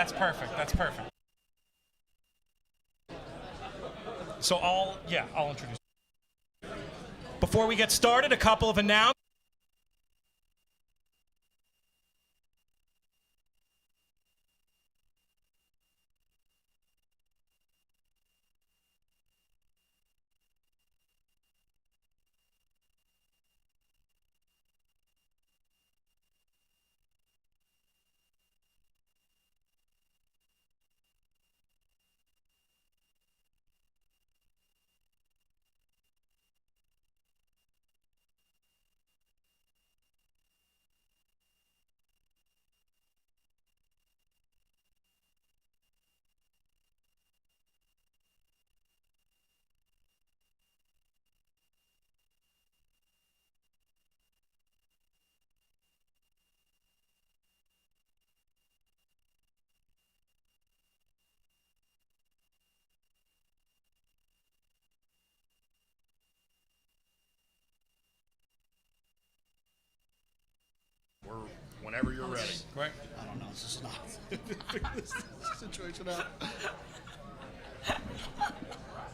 That's perfect. That's perfect. So I'll introduce. Before we get started, a couple of announcements. Whenever you're ready. Right. I don't know. This is not figure this situation out.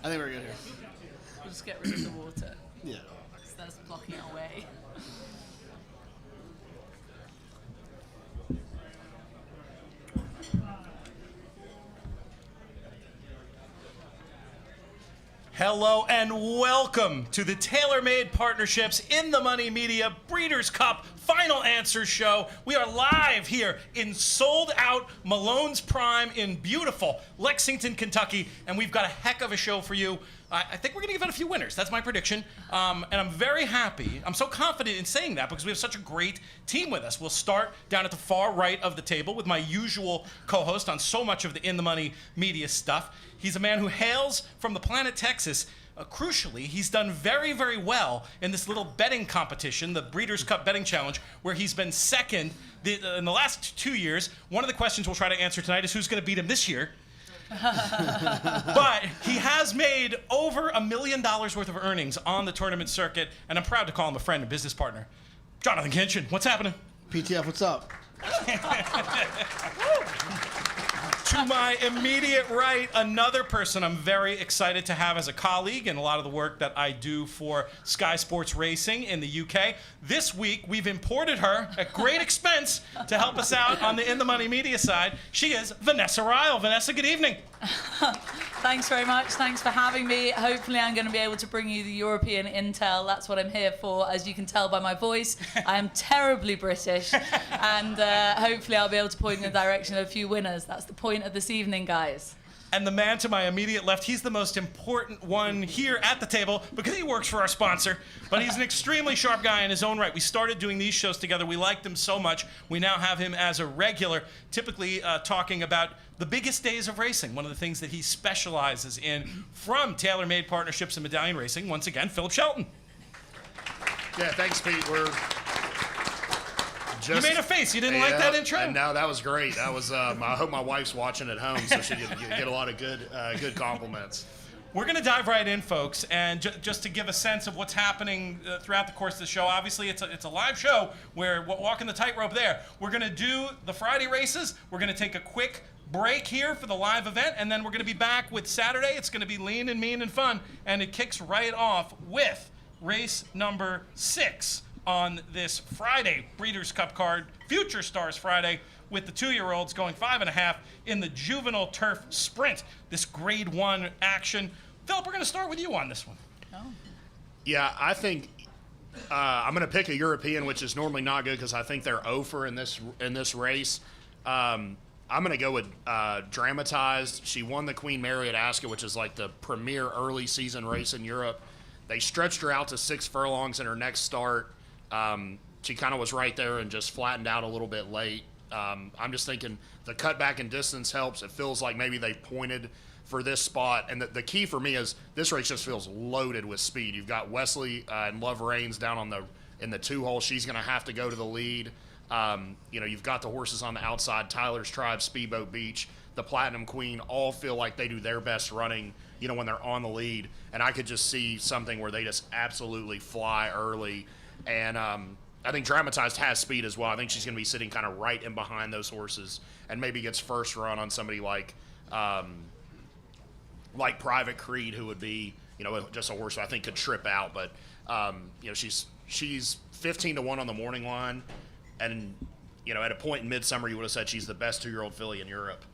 I think we're good here. We'll just get rid of the water. Yeah. Because that's blocking our way. Hello and welcome to the Tailor-Made Partnerships in the Money Media Breeders' Cup Final Answers Show. We are live here in sold-out Malone's Prime in beautiful Lexington, Kentucky, and we've got a heck of a show for you. I think we're going to give out a few winners. That's my prediction, and I'm very happy. I'm so confident in saying that because we have such a great team with us. We'll start down at the far right of the table with my usual co-host on so much of the In the Money Media stuff. He's a man who hails from the planet Texas. Crucially, he's done very, very well in this little betting competition, the Breeders' Cup Betting Challenge, where he's been second in the last 2 years. One of the questions we'll try to answer tonight is who's going to beat him this year. But he has made over $1 million worth of earnings on the tournament circuit, and I'm proud to call him a friend and business partner. Jonathan Kinchin, what's happening? PTF, what's up? To my immediate right, another person I'm very excited to have as a colleague in a lot of the work that I do for Sky Sports Racing in the UK. This week, we've imported her at great expense to help us out on the In the Money Media side. She is Vanessa Ryle. Vanessa, good evening. Thanks very much. Thanks for having me. Hopefully I'm going to be able to bring you the European intel. That's what I'm here for, as you can tell by my voice. I am terribly British, and hopefully I'll be able to point in the direction of a few winners. That's the point of this evening, guys. And the man to my immediate left, he's the most important one here at the table because he works for our sponsor, but he's an extremely sharp guy in his own right. We started doing these shows together. We liked him so much. We now have him as a regular, typically talking about the biggest days of racing, one of the things that he specializes in from Tailor-Made Partnerships and Medallion Racing. Once again, Phillip Shelton. Yeah, thanks, Pete. You made a face. You didn't like that intro? No, that was great. That was. I hope my wife's watching at home so she can get a lot of good compliments. We're going to dive right in, folks, and just to give a sense of what's happening throughout the course of the show. Obviously, it's a live show. We're walking the tightrope there. We're going to do the Friday races. We're going to take a quick break here for the live event, and then we're going to be back with Saturday. It's going to be lean and mean and fun, and it kicks right off with race number 6 on this Friday Breeders' Cup card, Future Stars Friday, with the 2-year-olds going 5.5 in the Juvenile Turf Sprint. This Grade 1 action. Phillip, we're going to start with you on this one. Oh. Yeah, I think I'm going to pick a European, which is normally not good because I think they're over in this race. I'm going to go with Dramatized. She won the Queen Mare at Ascot, which is like the premier early season race in Europe. They stretched her out to 6 furlongs in her next start. She kind of was right there and just flattened out a little bit late. I'm just thinking the cutback in distance helps. It feels like maybe they pointed for this spot. And the key for me is this race just feels loaded with speed. You've got Wesley and Love Reigns down in the 2-hole. She's going to have to go to the lead. You've got the horses on the outside, Tyler's Tribe, Speedboat Beach, the Platinum Queen, all feel like they do their best running, when they're on the lead. And I could just see something where they just absolutely fly early. And I think Dramatized has speed as well. I think she's going to be sitting kind of right in behind those horses, and maybe gets first run on somebody like Private Creed, who would be, just a horse who I think could trip out. But she's 15-1 on the morning line, and at a point in midsummer you would have said she's the best 2-year-old filly in Europe.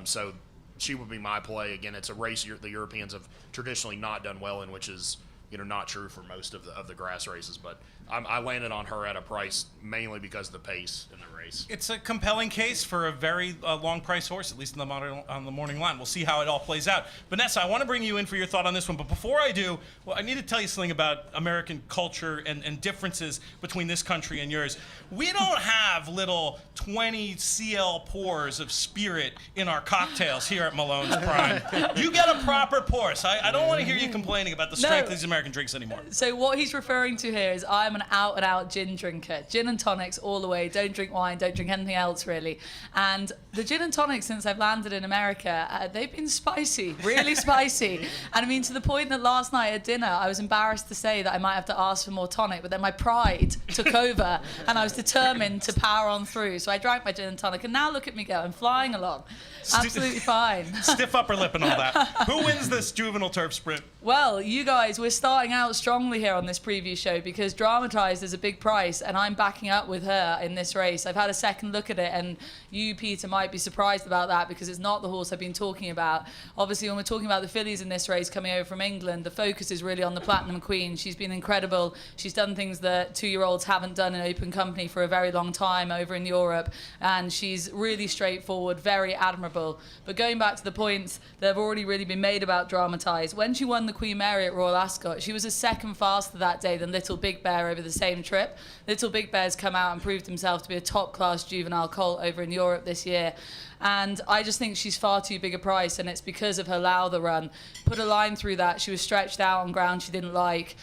So she would be my play. Again, it's a race the Europeans have traditionally not done well in, which is not true for most of the grass races. But I landed on her at a price mainly because of the pace in the race. It's a compelling case for a very long price horse, at least on the morning line. We'll see how it all plays out. Vanessa, I want to bring you in for your thought on this one, but before I do, I need to tell you something about American culture and differences between this country and yours. We don't have little 20 CL pours of spirit in our cocktails here at Malone's Prime. You get a proper pour. So I don't want to hear you complaining about the strength of these American drinks anymore. So what he's referring to here is I'm an out-and-out gin drinker. Gin and tonics all the way. Don't drink wine, don't drink anything else, really. And the gin and tonics, since I've landed in America, they've been spicy, really spicy. And I mean, to the point that last night at dinner, I was embarrassed to say that I might have to ask for more tonic, but then my pride took over, and I was determined to power on through. So I drank my gin and tonic, and now look at me go. I'm flying along. Absolutely fine. Stiff upper lip and all that. Who wins this Juvenile Turf sprint? Well, you guys, we're starting out strongly here on this preview show because Dramatized is a big price, and I'm backing up with her in this race. I've had a second look at it, and you, Peter, might be surprised about that because it's not the horse I've been talking about. Obviously, when we're talking about the fillies in this race coming over from England, the focus is really on the Platinum Queen. She's been incredible. She's done things that 2-year-olds haven't done in open company for a very long time over in Europe, and she's really straightforward, very admirable. But going back to the points that have already really been made about Dramatized, when she won the Queen Mare at Royal Ascot, she was a second faster that day than Little Big Bear over the same trip. Little Big Bear's come out and proved himself to be a top-class juvenile colt over in Europe this year. And I just think she's far too big a price, and it's because of her Lowther run. Put a line through that. She was stretched out on ground she didn't like.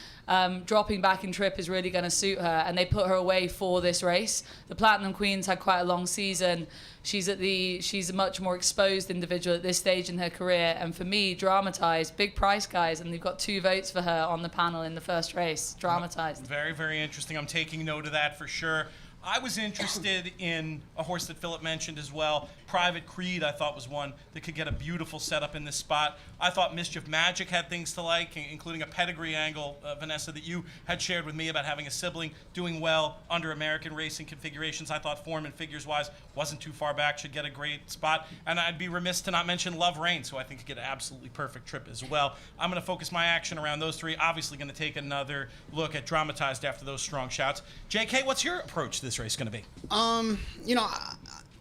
Dropping back in trip is really going to suit her, and they put her away for this race. The Platinum Queen's had quite a long season. She's a much more exposed individual at this stage in her career, and for me, Dramatized, big price, guys, and you've got 2 votes for her on the panel in the first race. Dramatized. Very, very interesting. I'm taking note of that for sure. I was interested in a horse that Phillip mentioned as well. Private Creed, I thought, was one that could get a beautiful setup in this spot. I thought Mischief Magic had things to like, including a pedigree angle, Vanessa, that you had shared with me about having a sibling doing well under American racing configurations. I thought form and figures-wise wasn't too far back, should get a great spot. And I'd be remiss to not mention Love Reigns, who I think could get an absolutely perfect trip as well. I'm going to focus my action around those 3. Obviously going to take another look at Dramatized after those strong shouts. JK, what's your approach to this race going to be?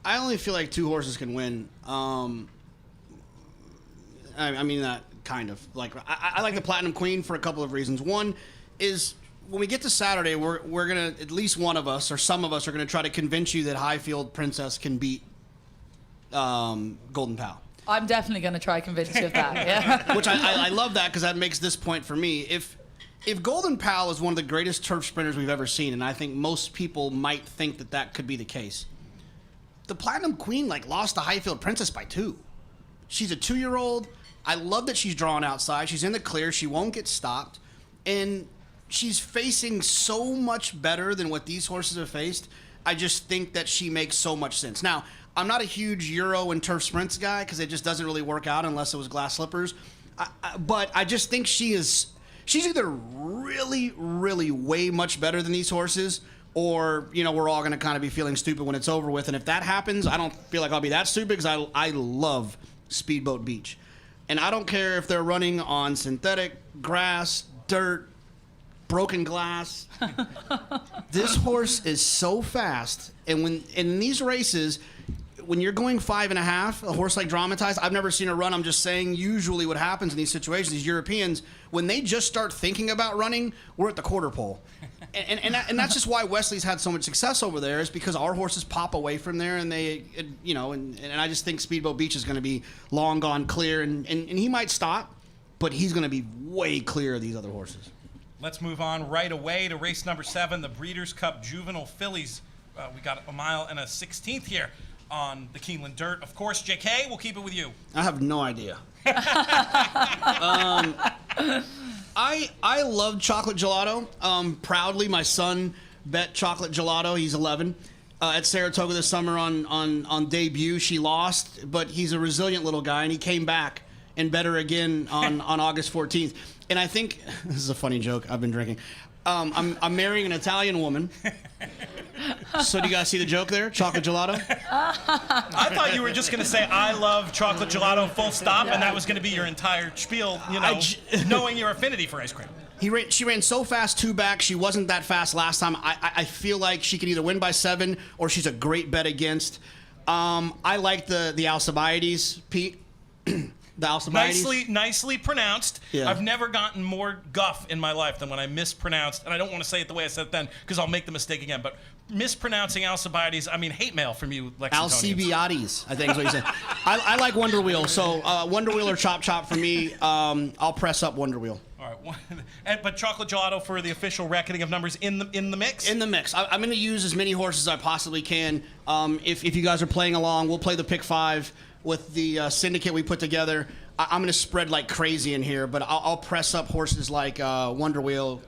I only feel like 2 horses can win. I mean that kind of. Like I like the Platinum Queen for a couple of reasons. One is when we get to Saturday, we're gonna, at least one of us or some of us are gonna try to convince you that Highfield Princess can beat Golden Pal. I'm definitely going to try to convince you of that. Yeah. Which I love that because that makes this point for me. If Golden Pal is one of the greatest turf sprinters we've ever seen, and I think most people might think that could be the case, the Platinum Queen lost to Highfield Princess by 2. She's a 2-year-old. I love that she's drawn outside. She's in the clear. She won't get stopped. And she's facing so much better than what these horses have faced. I just think that she makes so much sense. Now, I'm not a huge Euro and turf sprints guy because it just doesn't really work out unless it was glass slippers. But I just think she's either really, really way much better than these horses, or, we're all going to kind of be feeling stupid when it's over with. And if that happens, I don't feel like I'll be that stupid because I love Speedboat Beach. And I don't care if they're running on synthetic, grass, dirt, broken glass. This horse is so fast. And when in these races, when you're going 5.5, a horse like Dramatized, I've never seen her run. I'm just saying usually what happens in these situations, these Europeans, when they just start thinking about running, we're at the quarter pole. And that's just why Wesley's had so much success over there, is because our horses pop away from there, and they, and I just think Speedboat Beach is going to be long gone clear, and he might stop, but he's going to be way clear of these other horses. Let's move on right away to race number 7, the Breeders' Cup Juvenile Fillies. We got a mile and a 16th here on the Keeneland Dirt. Of course, JK, we'll keep it with you. I have no idea. I love chocolate gelato. Proudly, my son bet Chocolate Gelato. He's 11. At Saratoga this summer on debut, she lost, but he's a resilient little guy, and he came back and bet her again on August 14th. And I think this is a funny joke. I've been drinking. I'm marrying an Italian woman. So do you guys see the joke there? Chocolate Gelato? I thought you were just going to say, I love chocolate gelato, full stop, and that was going to be your entire spiel, knowing your affinity for ice cream. She ran so fast, 2 back. She wasn't that fast last time. I feel like she could either win by 7 or she's a great bet against. I like the Alcibiades, Pete. The Alcibiades. Nicely pronounced. Yeah. I've never gotten more guff in my life than when I mispronounced, and I don't want to say it the way I said it then because I'll make the mistake again, but mispronouncing Alcibiades, I mean hate mail from you, Lexingtonians. Alcibiades, I think is what you said. I like Wonder Wheel, so Wonder Wheel or Chop for me. I'll press up Wonder Wheel. All right, but chocolate gelato for the official reckoning of numbers in the mix. In the mix, I'm going to use as many horses as I possibly can. If you guys are playing along, we'll play the pick 5 with the syndicate we put together. I'm going to spread like crazy in here, but I'll press up horses like Wonder Wheel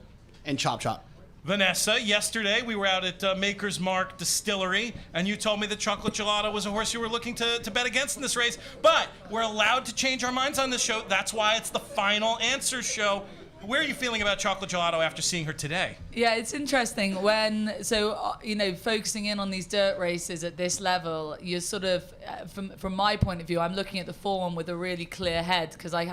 and Chop. Vanessa, yesterday we were out at Maker's Mark Distillery, and you told me that Chocolate Gelato was a horse you were looking to bet against in this race. But we're allowed to change our minds on this show. That's why it's the final answer show. Where are you feeling about Chocolate Gelato after seeing her today? Yeah, it's interesting focusing in on these dirt races at this level, you're sort of, from my point of view, I'm looking at the form with a really clear head because I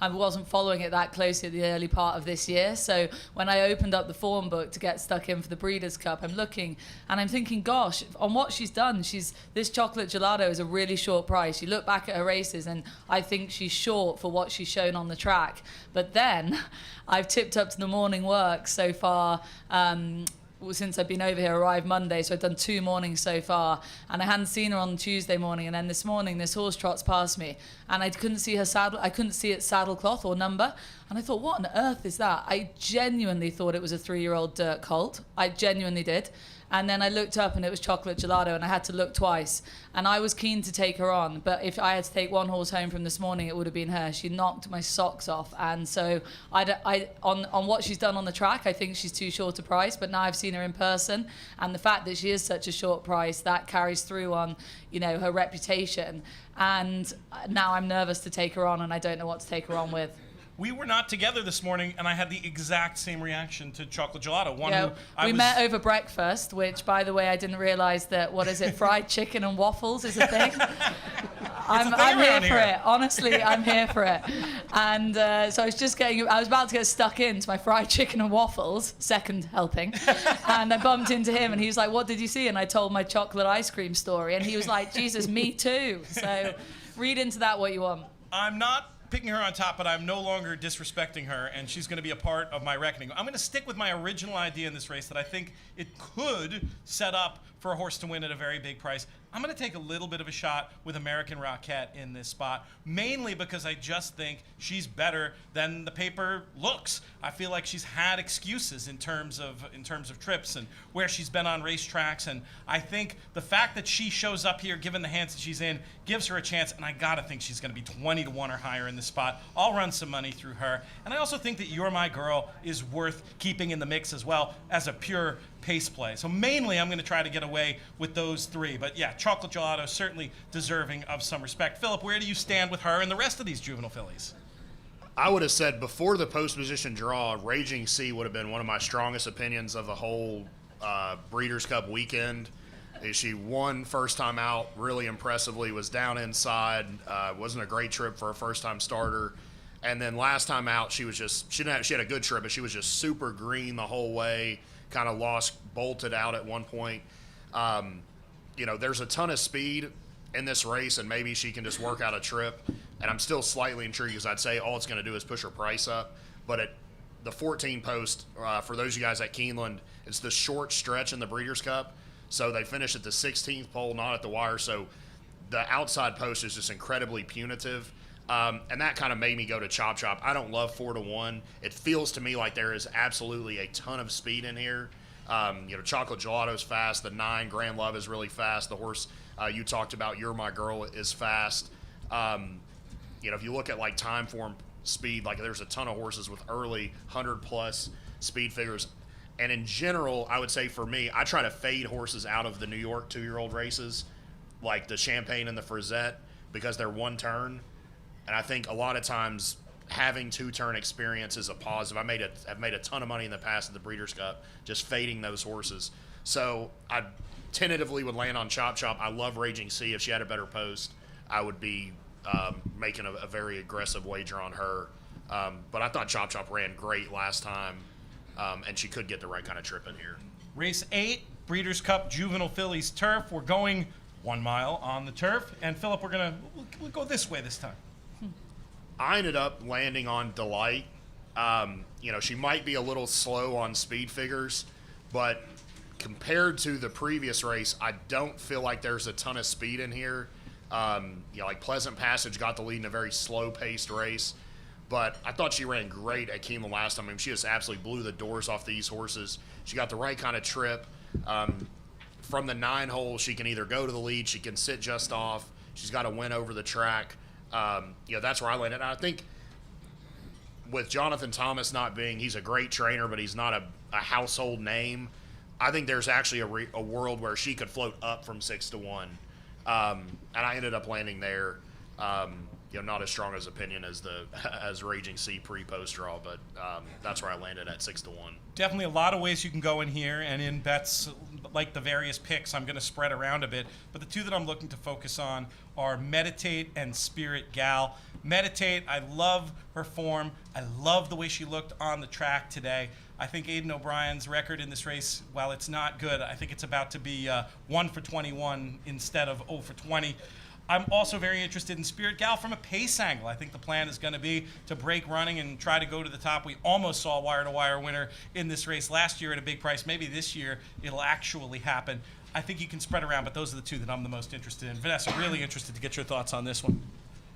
wasn't following it that closely at the early part of this year. So when I opened up the form book to get stuck in for the Breeders' Cup, I'm looking and I'm thinking, gosh, on what she's done, this Chocolate Gelato is a really short price. You look back at her races and I think she's short for what she's shown on the track. But then I've tipped up to the morning work so far since I've been over here, arrived Monday, so I've done 2 mornings so far, and I hadn't seen her on Tuesday morning, and then this morning this horse trots past me, and I couldn't see her saddle, I couldn't see its saddle cloth or number, and I thought, what on earth is that? I genuinely thought it was a 3-year-old dirt colt. I genuinely did. And then I looked up and it was Chocolate Gelato, and I had to look twice. And I was keen to take her on, but if I had to take one horse home from this morning, it would have been her. She knocked my socks off. And so on what she's done on the track, I think she's too short a price, but now I've seen her in person. And the fact that she is such a short price, that carries through on, her reputation. And now I'm nervous to take her on, and I don't know what to take her on with. We were not together this morning, and I had the exact same reaction to Chocolate Gelato. We met over breakfast, which, by the way, I didn't realize that, fried chicken and waffles is a thing. I'm here for it. Honestly, I'm here for it. And so I was about to get stuck into my fried chicken and waffles, second helping, and I bumped into him, and he was like, what did you see? And I told my chocolate ice cream story, and he was like, Jesus, me too. So read into that what you want. I'm not picking her on top, but I'm no longer disrespecting her, and she's going to be a part of my reckoning. I'm going to stick with my original idea in this race that I think it could set up for a horse to win at a very big price. I'm going to take a little bit of a shot with American Rockette in this spot, mainly because I just think she's better than the paper looks. I feel like she's had excuses in terms of trips and where she's been on racetracks, and I think the fact that she shows up here, given the hands that she's in, gives her a chance, and I gotta think she's going to be 20 to 1 or higher in this spot. I'll run some money through her, and I also think that You're My Girl is worth keeping in the mix as well as a pure pace play. So mainly I'm going to try to get away with those 3. But yeah, Chocolate Gelato certainly deserving of some respect. Phillip, where do you stand with her and the rest of these Juvenile Fillies? I would have said before the post position draw, Raging Sea would have been one of my strongest opinions of the whole Breeders' Cup weekend. She won first time out really impressively, was down inside, wasn't a great trip for a first time starter. And then last time out, she had a good trip, but she was just super green the whole way. Kind of bolted out at one point. There's a ton of speed in this race, and maybe she can just work out a trip. And I'm still slightly intrigued because I'd say all it's going to do is push her price up. But at the 14 post, for those of you guys at Keeneland, it's the short stretch in the Breeders' Cup. So they finish at the 16th pole, not at the wire. So the outside post is just incredibly punitive. And that kind of made me go to Chop. I don't love 4 to 1. It feels to me like there is absolutely a ton of speed in here. Chocolate Gelato's fast. The 9 Grand Love is really fast. The horse you talked about, You're My Girl, is fast. If you look at like time form speed, like there's a ton of horses with early 100+ speed figures. And in general, I would say for me, I try to fade horses out of the New York 2-year-old races, like the Champagne and the Frisette, because they're one turn. And I think a lot of times having 2-turn experience is a positive. I've made a ton of money in the past at the Breeders' Cup just fading those horses. So I tentatively would land on Chop Chop. I love Raging Sea. If she had a better post, I would be making a very aggressive wager on her. But I thought Chop Chop ran great last time, and she could get the right kind of trip in here. Race 8, Breeders' Cup Juvenile Fillies Turf. We're going 1 mile on the turf. And Phillip, we'll go this way this time. I ended up landing on Delight. She might be a little slow on speed figures, but compared to the previous race, I don't feel like there's a ton of speed in here. Like Pleasant Passage got the lead in a very slow-paced race, but I thought she ran great at Keeneland last time. I mean, she just absolutely blew the doors off these horses. She got the right kind of trip. From the 9 hole, she can either go to the lead, she can sit just off. She's got a win over the track. That's where I landed. And I think with Jonathan Thomas he's a great trainer, but he's not a household name. I think there's actually a world where she could float up from 6-1. And I ended up landing there. Not as strong as opinion as Raging Sea pre-post draw, but that's where I landed at 6-1. Definitely a lot of ways you can go in here, and in bets like the various picks, I'm going to spread around a bit. But the two that I'm looking to focus on are Meditate and Spirit Gal. Meditate, I love her form. I love the way she looked on the track today. I think Aidan O'Brien's record in this race, while it's not good, I think it's about to be 1 for 21 instead of 0 for 20. I'm also very interested in Spirit Gal from a pace angle. I think the plan is going to be to break running and try to go to the top. We almost saw a wire-to-wire winner in this race last year at a big price. Maybe this year it'll actually happen. I think you can spread around, but those are the two that I'm the most interested in. Vanessa, really interested to get your thoughts on this one.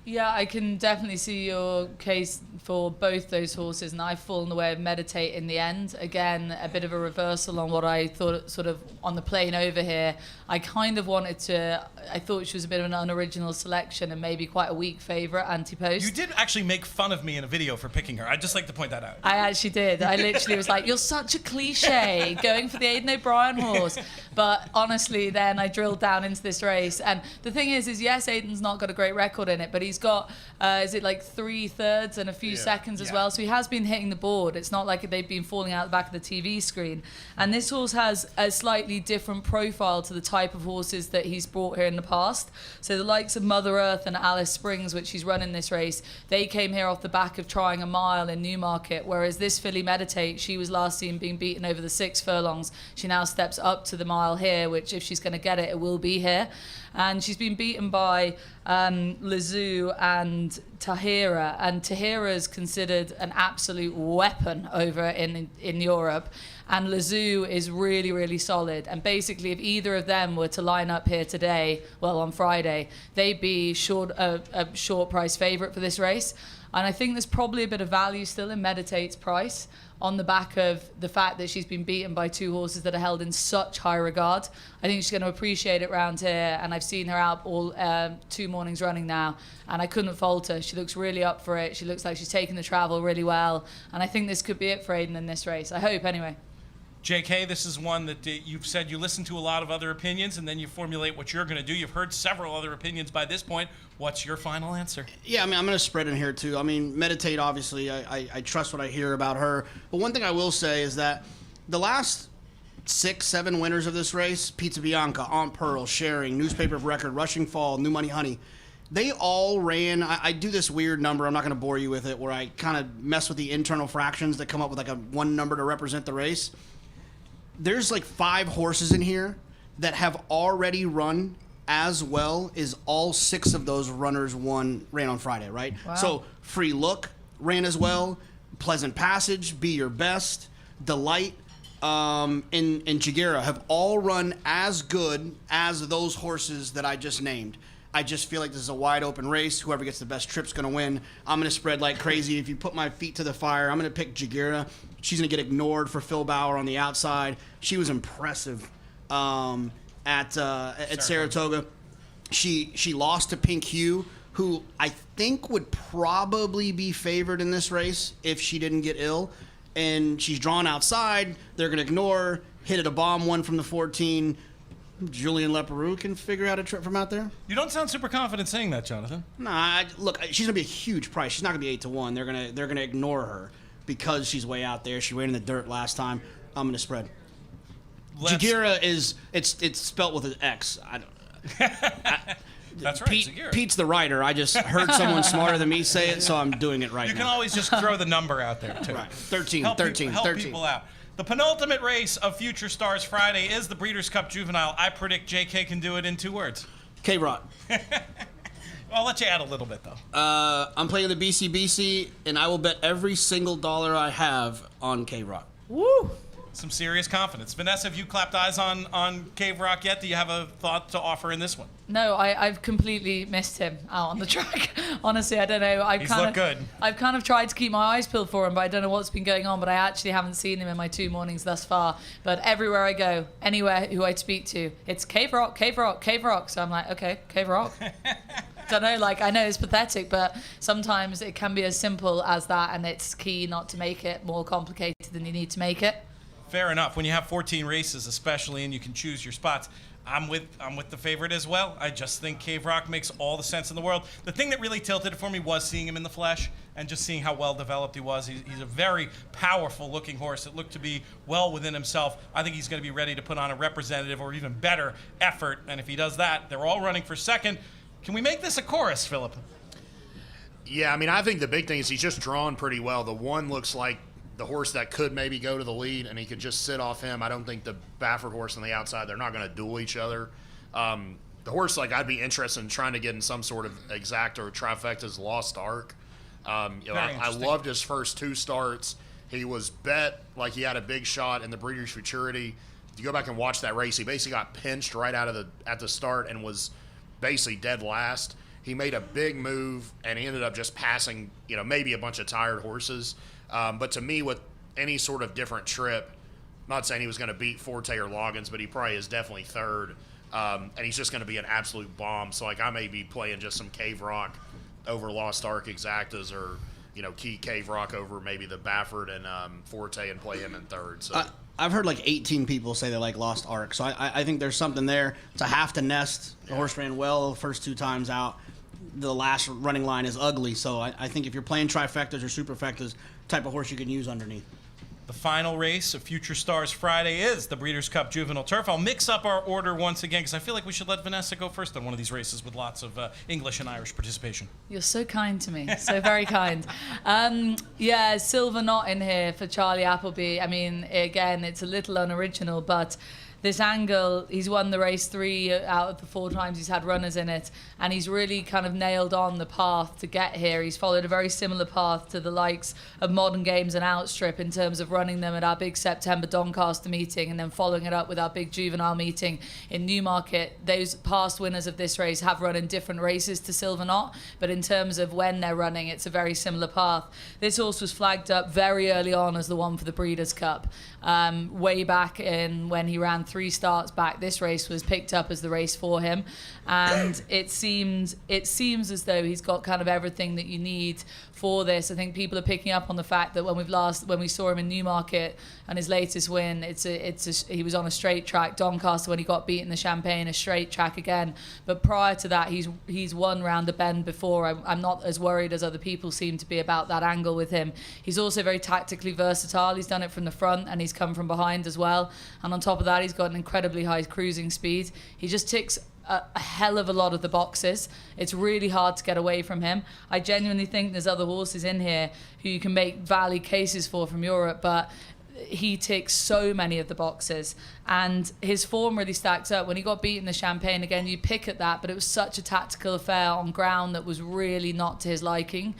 Yeah, I can definitely see your case for both those horses, and I've fallen the way of Meditate in the end. Again, a bit of a reversal on what I thought sort of on the plane over here. I thought she was a bit of an unoriginal selection and maybe quite a weak favourite, anti-post. You did actually make fun of me in a video for picking her. I'd just like to point that out. I actually did. I literally was like, you're such a cliche, going for the Aidan O'Brien horse. But honestly, then I drilled down into this race. And the thing is yes, Aidan's not got a great record in it, but he's got, is it like 3/3 and a few seconds as well? So he has been hitting the board. It's not like they've been falling out the back of the TV screen. And this horse has a slightly different profile to the type of horses that he's brought here in the past. So the likes of Mother Earth and Alice Springs, which he's run in this race, they came here off the back of trying a mile in Newmarket, whereas this filly Meditate, she was last seen being beaten over the 6 furlongs. She now steps up to the mile here, which if she's going to get it, it will be here. And she's been beaten by Lazoo and Tahira, and Tahira is considered an absolute weapon over in Europe, and Lazoo is really, really solid. And basically, if either of them were to line up here today, well, on Friday, they'd be a short price favourite for this race. And I think there's probably a bit of value still in Meditate's price on the back of the fact that she's been beaten by 2 horses that are held in such high regard. I think she's going to appreciate it round here, and I've seen her out all 2 mornings running now, and I couldn't fault her. She looks really up for it. She looks like she's taking the travel really well, and I think this could be it for Aidan in this race. I hope, anyway. JK, this is one that you've said you listen to a lot of other opinions and then you formulate what you're going to do. You've heard several other opinions by this point. What's your final answer? Yeah, I mean, I'm going to spread in here too. I mean, Meditate, obviously, I trust what I hear about her. But one thing I will say is that the last 6-7 winners of this race, Pizza Bianca, Aunt Pearl, Sharing, Newspaper of Record, Rushing Fall, New Money Honey, they all ran. I do this weird number. I'm not going to bore you with it, where I kind of mess with the internal fractions that come up with like a one number to represent the race. There's like 5 horses in here that have already run as well as all 6 of those runners ran on Friday, right? Wow. So Free Look ran as well, Pleasant Passage, Be Your Best, Delight, and Jagera have all run as good as those horses that I just named. I just feel like this is a wide open race. Whoever gets the best trip's going to win. I'm going to spread like crazy. If you put my feet to the fire, I'm going to pick Jagera. She's going to get ignored for Phil Bauer on the outside. She was impressive at Saratoga. She lost to Pink Hue, who I think would probably be favored in this race if she didn't get ill. and she's drawn outside. They're going to ignore her, hit at a bomb one from the 14. Julian Leperoux can figure out a trip from out there. You don't sound super confident saying that, Jonathan. Nah, look, she's gonna be a huge price. She's not gonna be 8-1. They're gonna ignore her because she's way out there. She ran in the dirt last time. I'm gonna spread. Jagira it's spelt with an X. That's right, Zagira. Pete's the writer. I just heard someone smarter than me say it, so I'm doing it right now. You can always just throw the number out there, too. Right. 13, help 13, people, 13. people out. The penultimate race of Future Stars Friday is the Breeders' Cup Juvenile. I predict JK can do it in 2 words. K-Rock. I'll let you add a little bit, though. I'm playing the BCBC, and I will bet every single dollar I have on K-Rock. Woo! Some serious confidence. Vanessa, have you clapped eyes on Cave Rock yet? Do you have a thought to offer in this one? No, I've completely missed him out on the track. Honestly, I don't know. He's looked good. I've kind of tried to keep my eyes peeled for him, but I don't know what's been going on. But I actually haven't seen him in my 2 mornings thus far. But everywhere I go, anywhere who I speak to, it's Cave Rock, Cave Rock, Cave Rock. So I'm like, okay, Cave Rock. Don't know, I know it's pathetic, but sometimes it can be as simple as that, and it's key not to make it more complicated than you need to make it. Fair enough. When you have 14 races, especially, and you can choose your spots, I'm with the favorite as well. I just think Cave Rock makes all the sense in the world. The thing that really tilted it for me was seeing him in the flesh and just seeing how well developed he was. He's a very powerful looking horse. It looked to be well within himself. I think he's going to be ready to put on a representative or even better effort. And if he does that, they're all running for second. Can we make this a chorus, Phillip? Yeah, I mean, I think the big thing is he's just drawn pretty well. The one looks like the horse that could maybe go to the lead, and he could just sit off him. I don't think the Baffert horse on the outside, they're not going to duel each other. The horse, I'd be interested in trying to get in some sort of exact or trifecta's Lost Ark. I loved his first 2 starts. He was bet like he had a big shot in the Breeders' Futurity. If you go back and watch that race, he basically got pinched right at the start and was basically dead last. He made a big move, and he ended up just passing, maybe a bunch of tired horses. But to me, with any sort of different trip, I'm not saying he was going to beat Forte or Loggins, but he probably is definitely third. And he's just going to be an absolute bomb. So, I may be playing just some Cave Rock over Lost Ark Exactas, or, key Cave Rock over maybe the Baffert and Forte and play him in third. So I've heard 18 people say they like Lost Ark. So I think there's something there. It's a half to nest. The horse ran well the first 2 times out. The last running line is ugly. So I think if you're playing trifectas or superfectas, type of horse you can use underneath. The final race of Future Stars Friday is the Breeders' Cup Juvenile Turf. I'll mix up our order once again because I feel like we should let Vanessa go first on one of these races with lots of English and Irish participation. You're so kind to me, so very kind. Silver Knot in here for Charlie Appleby. I mean, again, it's a little unoriginal, but this angle, he's won the race 3 out of the 4 times he's had runners in it, and he's really kind of nailed on the path to get here. He's followed a very similar path to the likes of Modern Games and Outstrip in terms of running them at our big September Doncaster meeting and then following it up with our big juvenile meeting in Newmarket. Those past winners of this race have run in different races to Silver Knot, but in terms of when they're running, it's a very similar path. This horse was flagged up very early on as the one for the Breeders' Cup. Way back in when he ran 3 starts back, this race was picked up as the race for him, and it seems as though he's got kind of everything that you need for this. I think people are picking up on the fact that when we saw him in Newmarket and his latest win, he was on a straight track. Doncaster, when he got beaten the Champagne, a straight track again. But prior to that, he's won round the bend before. I'm not as worried as other people seem to be about that angle with him. He's also very tactically versatile. He's done it from the front and he's come from behind as well. And on top of that, he's got an incredibly high cruising speed. He just ticks a hell of a lot of the boxes. It's really hard to get away from him. I genuinely think there's other horses in here who you can make valid cases for from Europe, but he ticks so many of the boxes, and his form really stacks up. When he got beaten the Champagne, again, you pick at that, but it was such a tactical affair on ground that was really not to his liking.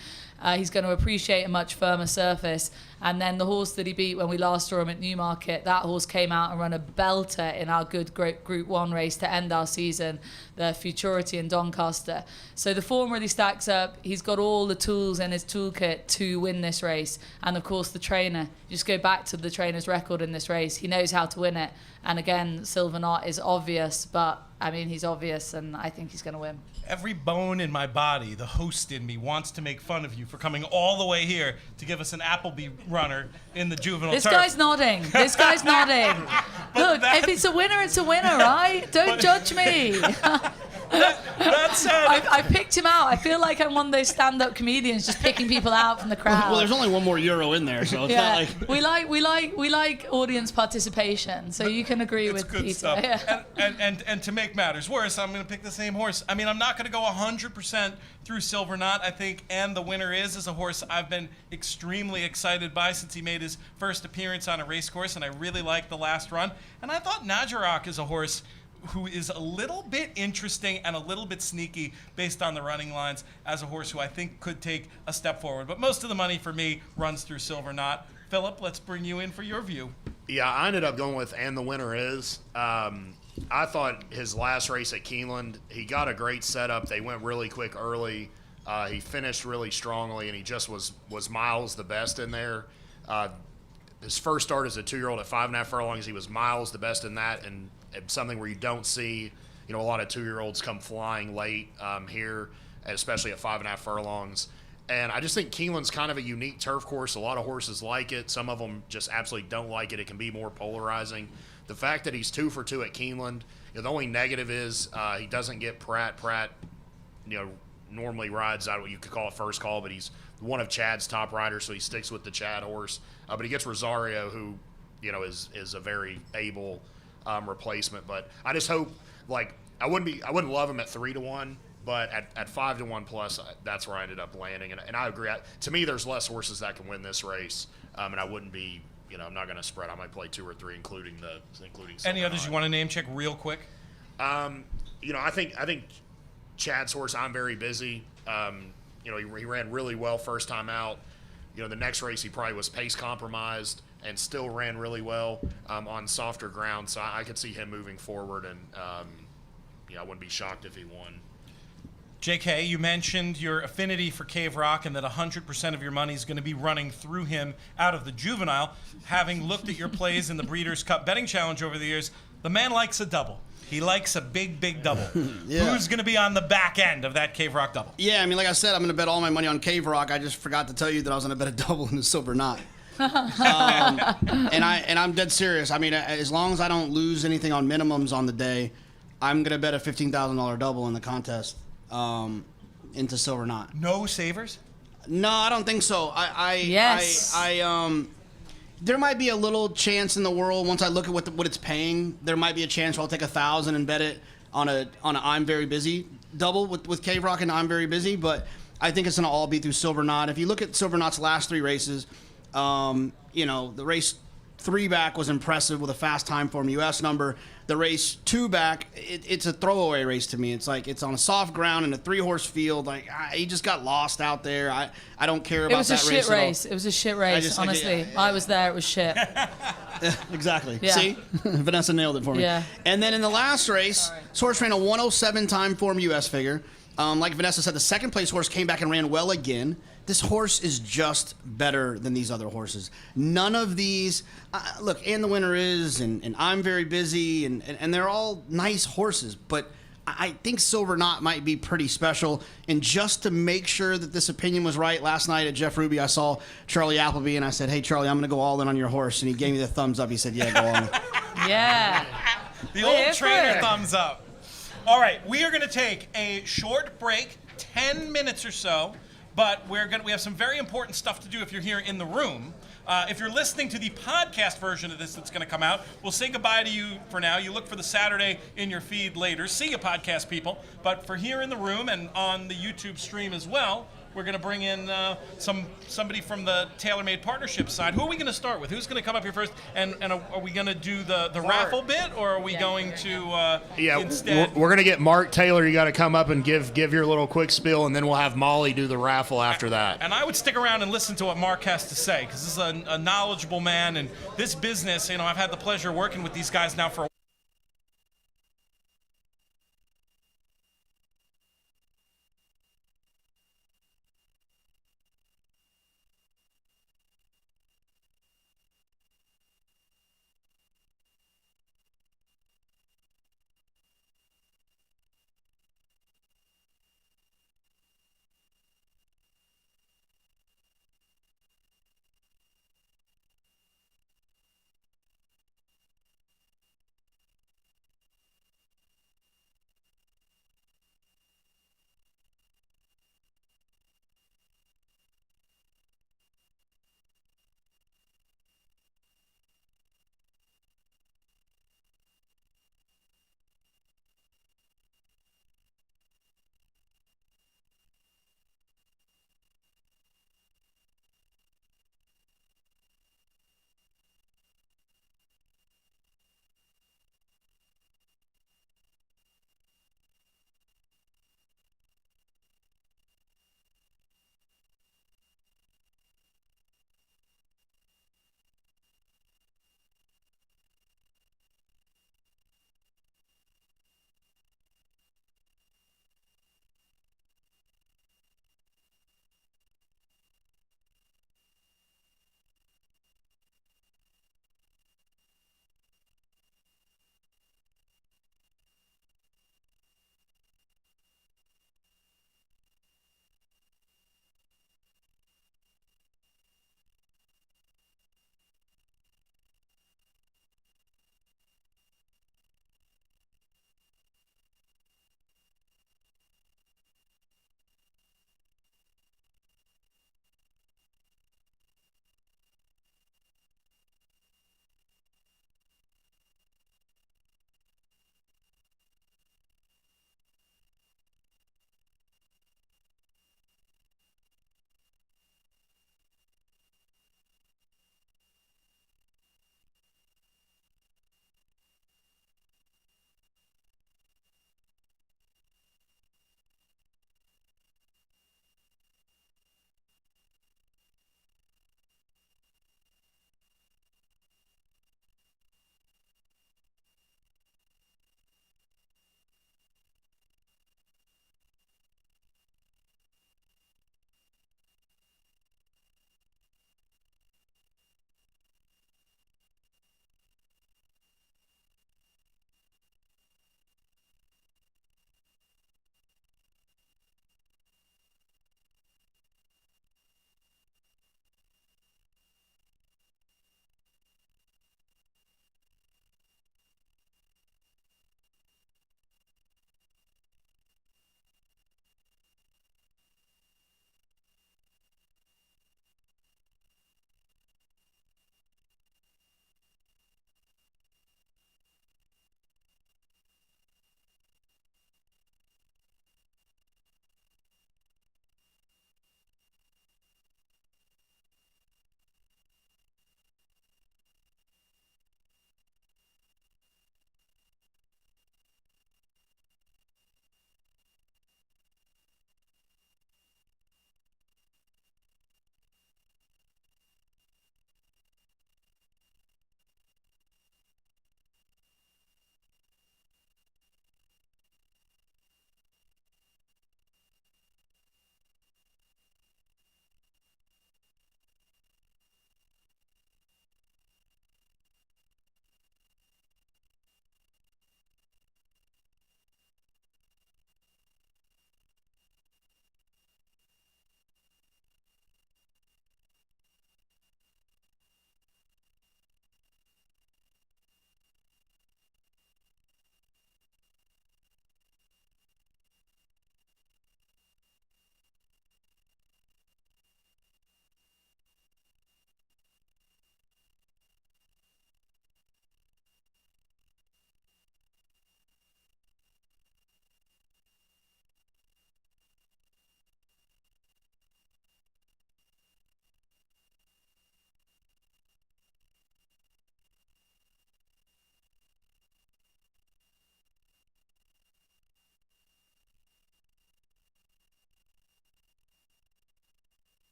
He's going to appreciate a much firmer surface. And then the horse that he beat when we last saw him at Newmarket, that horse came out and ran a belter in our good Group 1 race to end our season, the Futurity in Doncaster. So the form really stacks up. He's got all the tools in his toolkit to win this race. And of course, the trainer, you just go back to the trainer's record in this race. He knows how to win it. And again, Silver Knot is obvious, but I mean, he's obvious, and I think he's going to win. Every bone in my body, the host in me, wants to make fun of you for coming all the way here to give us an Appleby runner in the Juvenile Turf. This guy's nodding. This guy's nodding. Look, if it's a winner, it's a winner, right? Don't judge me. That said, I picked him out. I feel like I'm one of those stand-up comedians just picking people out from the crowd. Well, there's only one more euro in there, so it's not like we like audience participation. So you can agree it's with good Peter. stuff. Yeah. And to make matters worse, I'm going to pick the same horse. I mean, I'm not going to go 100% through Silver Knot. I think, and the winner is a horse I've been extremely excited by since he made his first appearance on a race course, and I really liked the last run. And I thought Najarok is a horse who is a little bit interesting and a little bit sneaky based on the running lines as a horse who I think could take a step forward. But most of the money for me runs through Silver Knot. Phillip, let's bring you in for your view. Yeah, I ended up going with and the winner is. I thought his last race at Keeneland, he got a great setup. They went really quick early. He finished really strongly, and he just was miles the best in there. His first start as a 2-year-old at 5.5 furlongs, he was miles the best in that, and something where you don't see, a lot of 2-year-olds come flying late here, especially at 5.5 furlongs. And I just think Keeneland's kind of a unique turf course. A lot of horses like it. Some of them just absolutely don't like it. It can be more polarizing. The fact that he's 2 for 2 at Keeneland, the only negative is he doesn't get Pratt. Pratt, normally rides out what you could call a first call, but he's one of Chad's top riders, so he sticks with the Chad horse. But he gets Rosario, who, is a very able replacement. But I just hope, I wouldn't love him at 3-1, but at 5-1 plus, that's where I ended up landing. And I agree. To me, there's less horses that can win this race, and I wouldn't be, I'm not going to spread. I might play 2 or 3, including Any others you want to name check real quick? I think Chad's horse, I'm Very Busy. He ran really well first time out. The next race he probably was pace compromised and still ran really well on softer ground. So I could see him moving forward, and I wouldn't be shocked if he won. JK, you mentioned your affinity for Cave Rock and that 100% of your money is going to be running through him out of the Juvenile. Having looked at your plays in the Breeders' Cup Betting Challenge over the years, the man likes a double. He likes a big, big double. Yeah. Who's going to be on the back end of that Cave Rock double? Yeah, I mean, like I said, I'm going to bet all my money on Cave Rock. I just forgot to tell you that I was going to bet a double in the Silver Knot. And I'm dead serious. I mean, as long as I don't lose anything on minimums on the day, I'm going to bet a $15,000 double in the contest into Silver Knot. No savers? No, I don't think so. Yes. There might be a little chance in the world once I look at what it's paying. There might be a chance where I'll take $1,000 and bet it on a I'm Very Busy double with Cave Rock and I'm Very Busy. But I think it's going to all be through Silver Knot. If you look at Silver Knot's last 3 races, the race 3 back was impressive with a fast time form US number. The race 2 back, it's a throwaway race to me. It's like it's on a soft ground in a 3-horse field. He just got lost out there. I don't care about that race. It was a shit race. It was a shit race. Honestly, I was there. It was shit. Exactly. Yeah. See, Vanessa nailed it for me. Yeah. And then in the last race, horse ran a 107 time form US figure. Like Vanessa said, the second place horse came back and ran well again. This horse is just better than these other horses. None of these, look, and the winner is, and I'm Very Busy, and they're all nice horses, but I think Silver Knot might be pretty special. And just to make sure that this opinion was right, last night at Jeff Ruby, I saw Charlie Appleby, and I said, hey, Charlie, I'm going to go all in on your horse. And he gave me the thumbs up. He said, yeah, go on. Yeah. The old trainer thumbs up. All right, we are going to take a short break, 10 minutes or so. But we have some very important stuff to do if you're here in the room. If you're listening to the podcast version of this that's going to come out, we'll say goodbye to you for now. You look for the Saturday in your feed later. See you, podcast people. But for here in the room and on the YouTube stream as well, we're going to bring in somebody from the TaylorMade Partnership side. Who are we going to start with? Who's going to come up here first? And are we going to do the raffle bit, or are we going to instead? We're going to get Mark Taylor. You got to come up and give your little quick spiel, and then we'll have Molly do the raffle after that. And I would stick around and listen to what Mark has to say, because this is a knowledgeable man, and this business, I've had the pleasure of working with these guys now for a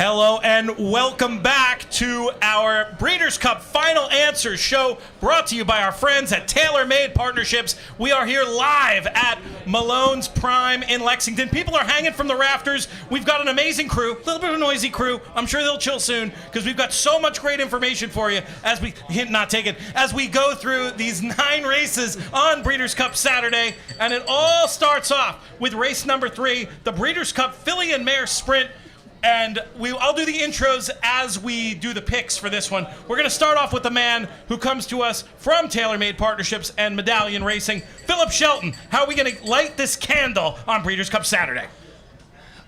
Hello and welcome back to our Breeders' Cup Final Answers show, brought to you by our friends at Tailor Made Partnerships. We are here live at Malone's Prime in Lexington. People are hanging from the rafters. We've got an amazing crew, a little bit of a noisy crew. I'm sure they'll chill soon because we've got so much great information for you as we as we go through these 9 races on Breeders' Cup Saturday. And it all starts off with race number 3, the Breeders' Cup Filly and Mare Sprint. And I'll do the intros as we do the picks for this one. We're going to start off with the man who comes to us from Tailor Made Partnerships and Medallion Racing, Phillip Shelton. How are we going to light this candle on Breeders' Cup Saturday?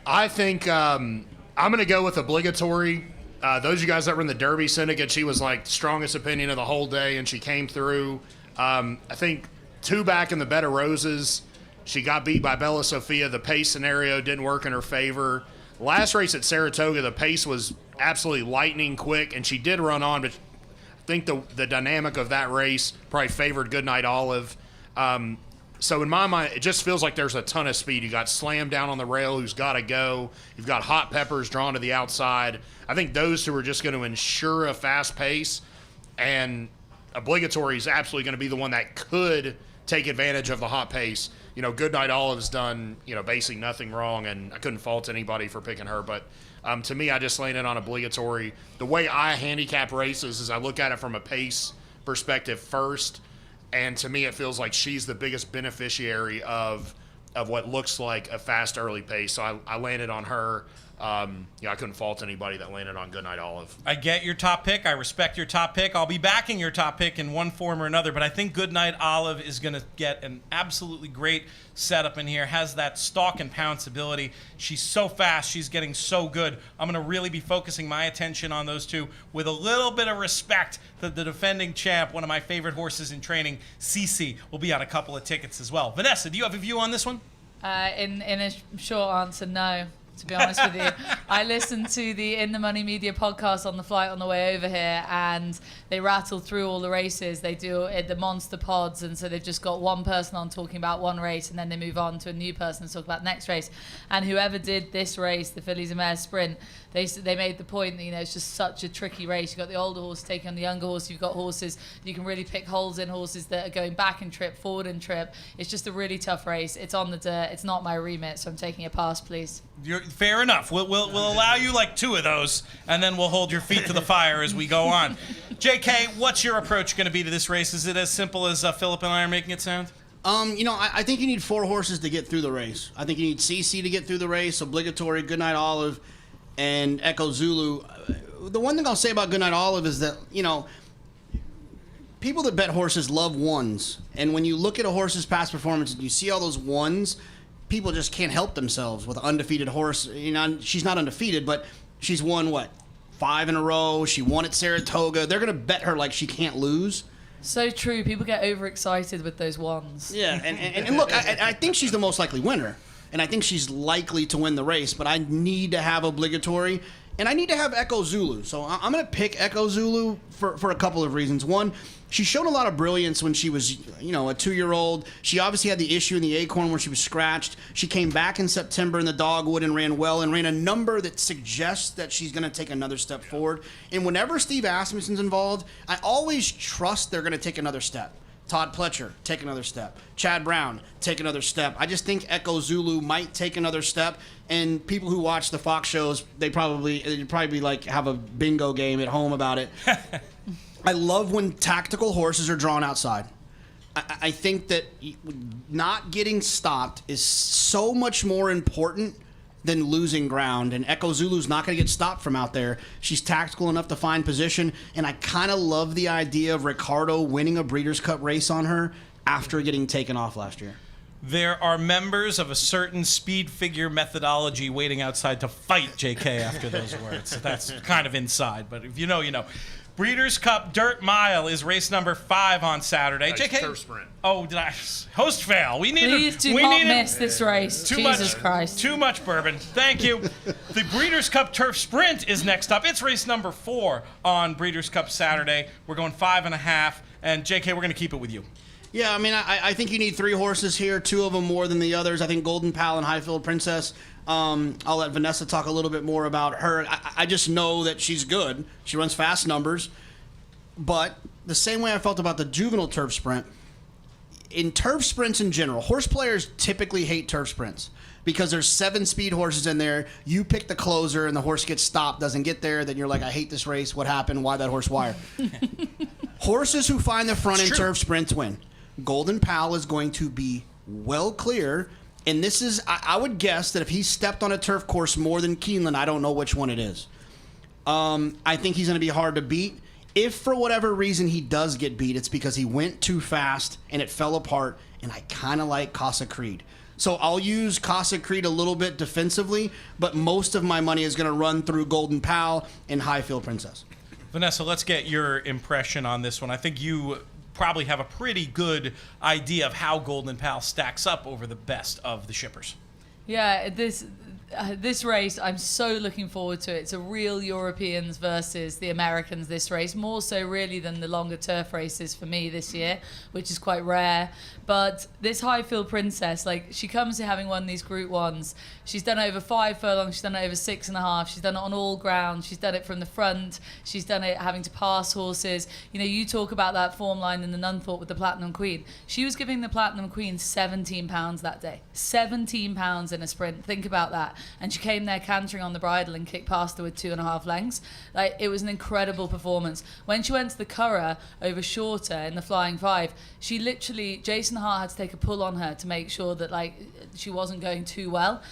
I think I'm going to go with obligatory. Those of you guys that were in the Derby Syndicate, she was like strongest opinion of the whole day, and she came through. I think 2 back in the Bed of Roses. She got beat by Bella Sophia. The pace scenario didn't work in her favor. Last race at Saratoga, the pace was absolutely lightning quick, and she did run on, but I think the dynamic of that race probably favored Goodnight Olive. So in my mind, it just feels like there's a ton of speed. You got Slam down on the rail, who's got to go. You've got Hot Peppers drawn to the outside. I think those two are just going to ensure a fast pace, and obligatory is absolutely going to be the one that could take advantage of the hot pace. You know, Goodnight Olive's done, basically nothing wrong, and I couldn't fault anybody for picking her. But to me, I just landed on obligatory. The way I handicap races is I look at it from a pace perspective first, and to me, it feels like she's the biggest beneficiary of what looks like a fast early pace. So I landed on her. I couldn't fault anybody that landed on Goodnight Olive. I get your top pick. I respect your top pick. I'll be backing your top pick in one form or another, but I think Goodnight Olive is going to get an absolutely great setup in here, has that stalk and pounce ability. She's so fast. She's getting so good. I'm going to really be focusing my attention on those two with a little bit of respect that the defending champ, one of my favorite horses in training, Cece, will be on a couple of tickets as well. Vanessa, do you have a view on this one? In a short answer, no. To be honest with you, I listened to the In the Money Media podcast on the flight on the way over here, and they rattle through all the races. They do the monster pods, and so they've just got one person on talking about one race, and then they move on to a new person to talk about the next race. And whoever did this race, the Fillies and Mare Sprint, they made the point that it's just such a tricky race. You've got the older horse taking on the younger horse. You've got horses you can really pick holes in, horses that are going back and trip, forward and trip. It's just a really tough race. It's on the dirt. It's not my remit, so I'm taking a pass, please. Fair enough. We'll allow you like 2 of those, and then we'll hold your feet to the fire as we go on. JK, what's your approach going to be to this race? Is it as simple as Phillip and I are making it sound? I think you need 4 horses to get through the race. I think you need CC to get through the race, obligatory, Goodnight Olive, and Echo Zulu. The one thing I'll say about Goodnight Olive is that, people that bet horses love ones. And when you look at a horse's past performance and you see all those ones, people just can't help themselves with an undefeated horse. She's not undefeated, but she's won, 5 in a row. She won at Saratoga. They're going to bet her like she can't lose. So true. People get overexcited with those ones. Yeah, and look, I think she's the most likely winner. And I think she's likely to win the race, but I need to have obligatory, and I need to have Echo Zulu. So I'm going to pick Echo Zulu for a couple of reasons. One, she showed a lot of brilliance when she was, a 2-year-old. She obviously had the issue in the acorn where she was scratched. She came back in September in the dogwood and ran well and ran a number that suggests that she's going to take another step forward. And whenever Steve Asmussen's involved, I always trust they're going to take another step. Todd Pletcher, take another step. Chad Brown, take another step. I just think Echo Zulu might take another step. And people who watch the Fox shows, they'd probably have a bingo game at home about it. I love when tactical horses are drawn outside. I think that not getting stopped is so much more important than losing ground. And Echo Zulu's not going to get stopped from out there. She's tactical enough to find position. And I kind of love the idea of Ricardo winning a Breeders' Cup race on her after getting taken off last year. There are members of a certain speed figure methodology waiting outside to fight JK after those words. That's kind of inside, but if you know, you know. Breeders' Cup Dirt Mile is race number 5 on Saturday. JK. Turf Sprint. Oh, did I? Host fail. Please do not miss this race. Jesus Christ. Too much bourbon. Thank you. The Breeders' Cup Turf Sprint is next up. It's race number 4 on Breeders' Cup Saturday. We're going 5.5. And JK, we're going to keep it with you. Yeah, I mean, I think you need 3 horses here, 2 of them more than the others. I think Golden Pal and Highfield Princess I'll let Vanessa talk a little bit more about her. I just know that she's good. She runs fast numbers. But the same way I felt about the Juvenile Turf sprint, in turf sprints in general, horse players typically hate turf sprints because there's 7 speed horses in there. You pick the closer and the horse gets stopped, doesn't get there. Then you're like, I hate this race. What happened? Why that horse wire? Horses who find the front in turf sprints win. Golden Pal is going to be well clear. And this is, I would guess that if he stepped on a turf course more than Keeneland, I don't know which one it is. I think he's going to be hard to beat. If for whatever reason he does get beat, it's because he went too fast and it fell apart, and I kind of like Casa Creed. So I'll use Casa Creed a little bit defensively, but most of my money is going to run through Golden Pal and Highfield Princess. Vanessa, let's get your impression on this one. I think you probably have a pretty good idea of how Golden Pal stacks up over the best of the shippers. Yeah, this race, I'm so looking forward to it. It's a real Europeans versus the Americans, this race, more so really than the longer turf races for me this year, which is quite rare. But this Highfield Princess, like, she comes to having won these Group 1s. She's done it over 5 furlongs, she's done it over 6.5, she's done it on all ground, she's done it from the front, she's done it having to pass horses. You know, you talk about that form line in the Nunthorpe with the Platinum Queen. She was giving the Platinum Queen 17 pounds that day. 17 pounds in a sprint, think about that. And she came there cantering on the bridle and kicked past her with 2.5 lengths. Like, it was an incredible performance. When she went to the Curragh over shorter in the Flying 5, she literally, Jason Hart had to take a pull on her to make sure that, like, she wasn't going too well,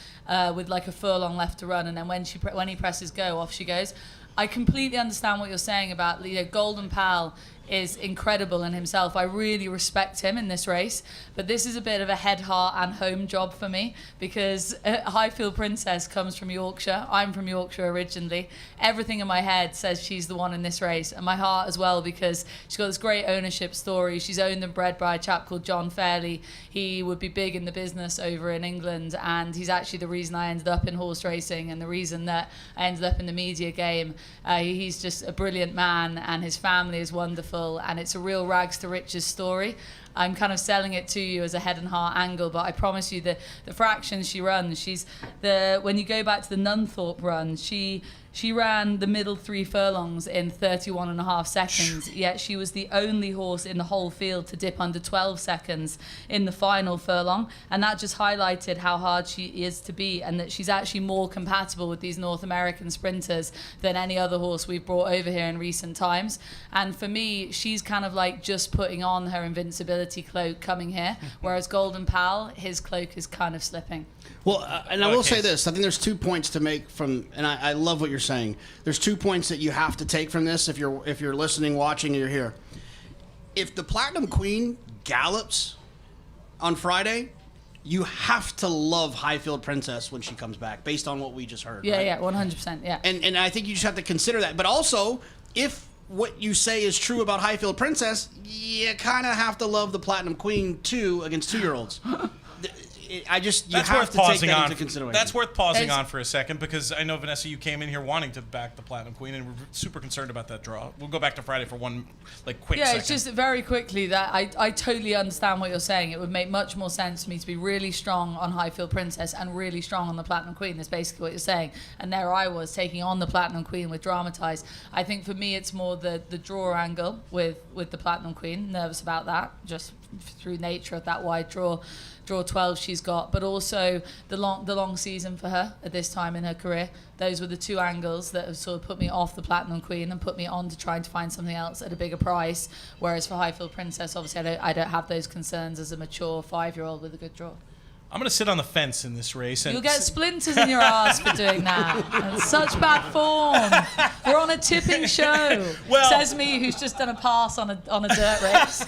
with like a furlong left to run. And then when he presses go, off she goes. I completely understand what you're saying about, you know, Golden Pal is incredible in himself. I really respect him in this race, but this is a bit of a head, heart and home job for me because Highfield Princess comes from Yorkshire. I'm from Yorkshire originally. Everything in my head says she's the one in this race, and my heart as well, because she's got this great ownership story. She's owned and bred by a chap called John Fairley. He would be big in the business over in England, and he's actually the reason I ended up in horse racing and the reason that I ended up in the media game. He's just a brilliant man, and his family is wonderful, and it's a real rags to riches story. I'm kind of selling it to you as a head and heart angle, but I promise you the fractions she runs, when you go back to the Nunthorpe run, she ran the middle 3 furlongs in 31.5 seconds, yet she was the only horse in the whole field to dip under 12 seconds in the final furlong, and that just highlighted how hard she is to beat, and that she's actually more compatible with these North American sprinters than any other horse we've brought over here in recent times. And for me, she's kind of like just putting on her invincibility cloak coming here, whereas Golden Pal, his cloak is kind of slipping. Well, and I will say this. I think there's 2 points to make from, and I love what you're saying. There's 2 points that you have to take from this if you're listening, watching, and you're here. If the Platinum Queen gallops on Friday, you have to love Highfield Princess when she comes back, based on what we just heard. Yeah, right? yeah, 100%, yeah. And I think you just have to consider that. But also, if what you say is true about Highfield Princess, you kind of have to love the Platinum Queen too against 2-year-olds. You have to take that into consideration. That's worth pausing on for a second, because I know, Vanessa, you came in here wanting to back the Platinum Queen, and we're super concerned about that draw. We'll go back to Friday for one quick second. It's just very quickly that I totally understand what you're saying. It would make much more sense to me to be really strong on Highfield Princess and really strong on the Platinum Queen. That's basically what you're saying. And there I was taking on the Platinum Queen with Dramatise. I think for me it's more the draw angle with the Platinum Queen. Nervous about that, just through nature of that wide draw 12 she's got, but also the long season for her at this time in her career. Those were the 2 angles that have sort of put me off the Platinum Queen and put me on to trying to find something else at a bigger price. Whereas for Highfield Princess, obviously I don't have those concerns as a mature 5-year-old with a good draw. I'm going to sit on the fence in this race. And You'll get splinters in your ass for doing that. That's such bad form. We're on a tipping show. Well, says me, who's just done a pass on a dirt race.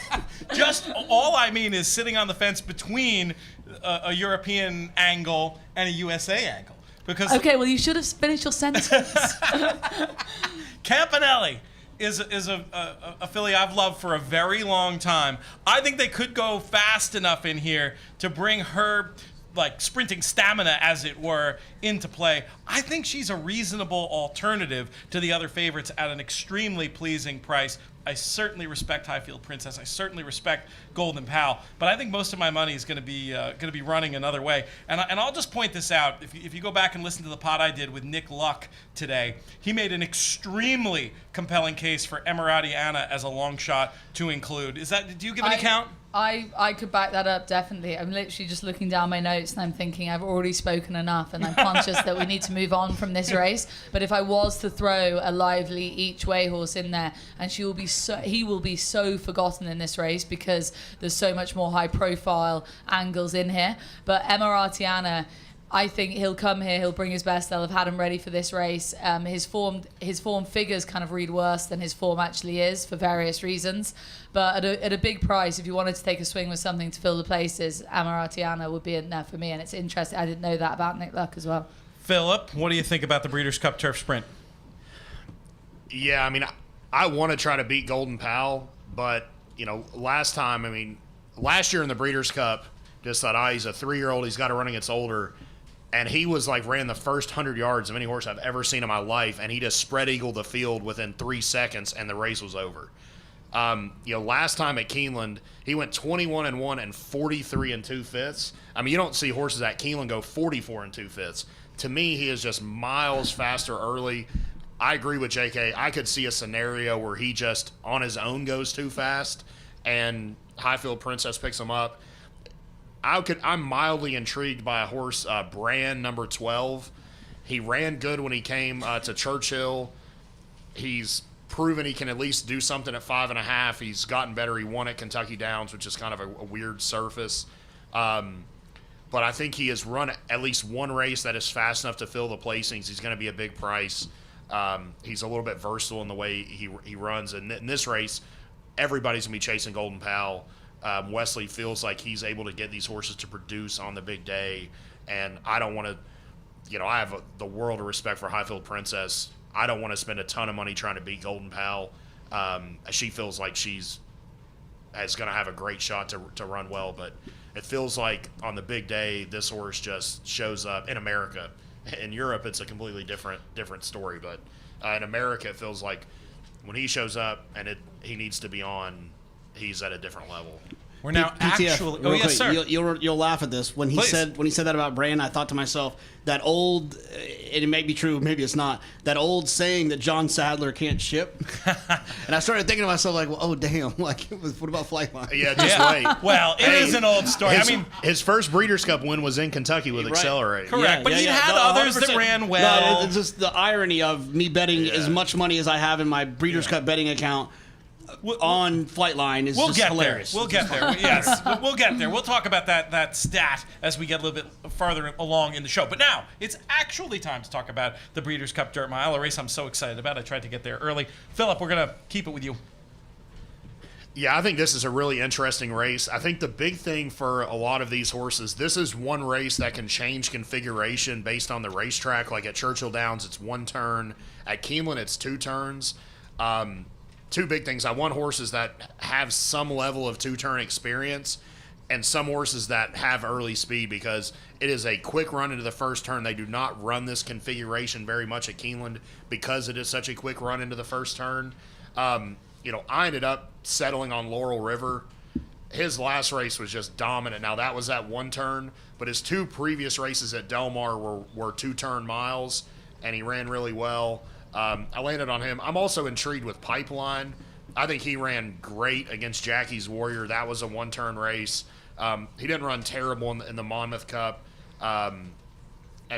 Just all I mean is sitting on the fence between a European angle and a USA angle. Because Okay, well, you should have finished your sentence. Campanelli is a filly I've loved for a very long time. I think they could go fast enough in here to bring her, like, sprinting stamina, as it were, into play. I think she's a reasonable alternative to the other favorites at an extremely pleasing price. I certainly respect Highfield Princess. I certainly respect Golden Pal. But I think most of my money is going to be running another way. And I'll just point this out. If you go back and listen to the pod I did with Nick Luck today, he made an extremely compelling case for Emirati Anna as a long shot to include. Do you give any count? I could back that up, definitely. I'm literally just looking down my notes and I'm thinking I've already spoken enough and I'm conscious that we need to move on from this race. But if I was to throw a lively each way horse in there, and he will be so forgotten in this race because there's so much more high profile angles in here. But Emirati Anna, I think he'll come here, he'll bring his best. They'll have had him ready for this race. His form figures kind of read worse than his form actually is for various reasons. But at a big price, if you wanted to take a swing with something to fill the places, Emirati Anna would be in there for me. And it's interesting. I didn't know that about Nick Luck as well. Phillip, what do you think about the Breeders' Cup Turf Sprint? Yeah, I mean, I want to try to beat Golden Pal, but, last year in the Breeders' Cup, just thought, he's a 3-year-old, he's got to run against older. And he ran the first 100 yards of any horse I've ever seen in my life, and he just spread eagled the field within 3 seconds, and the race was over. Last time at Keeneland, he went 21-1 and 43 2/5. You don't see horses at Keeneland go 44 2/5. To me, he is just miles faster early. I agree with JK. I could see a scenario where he just on his own goes too fast, and Highfield Princess picks him up. I'm mildly intrigued by a horse, Brand, number 12. He ran good when he came to Churchill. He's proven he can at least do something at 5.5. He's gotten better. He won at Kentucky Downs, which is kind of a weird surface. But I think he has run at least one race that is fast enough to fill the placings. He's going to be a big price. He's a little bit versatile in the way he runs. And in this race, everybody's going to be chasing Golden Pal. Wesley feels like he's able to get these horses to produce on the big day, and I don't want to, I have the world of respect for Highfield Princess. I don't want to spend a ton of money trying to beat Golden Pal. She feels like is going to have a great shot to run well, but it feels like on the big day, this horse just shows up in America. In Europe, it's a completely different story, but in America, it feels like when he shows up and he needs to be on, he's at a different level. We're now PTF, actually. real Oh, yes, quick, sir. You'll laugh at this when he Please. said that about Brand. I thought to myself that old, and it may be true, maybe it's not. That old saying that John Sadler can't ship, and I started thinking to myself like, well, oh damn, like what about Flightline? Yeah, just wait. Well, it is an old story. His first Breeders' Cup win was in Kentucky with Accelerate. Correct, but he had others that 100%. ran well. No, it's just the irony of me betting as much money as I have in my Breeders' Cup betting account on Flightline is just hilarious. We'll get there. Yes, we'll get there. We'll talk about that stat as we get a little bit farther along in the show. But now it's actually time to talk about the Breeders' Cup Dirt Mile, a race I'm so excited about. I tried to get there early. Phillip, we're going to keep it with you. Yeah, I think this is a really interesting race. I think the big thing for a lot of these horses, this is one race that can change configuration based on the racetrack. Like at Churchill Downs, it's 1 turn. At Keeneland, it's 2 turns. Two big things. I want horses that have some level of 2-turn experience and some horses that have early speed, because it is a quick run into the first turn. They do not run this configuration very much at Keeneland because it is such a quick run into the first turn. I ended up settling on Laurel River. His last race was just dominant. Now, that was at 1 turn, but his 2 previous races at Del Mar were 2-turn miles, and he ran really well. I landed on him. I'm also intrigued with Pipeline. I think he ran great against Jackie's Warrior. That was a 1-turn race. He didn't run terrible in the Monmouth Cup. And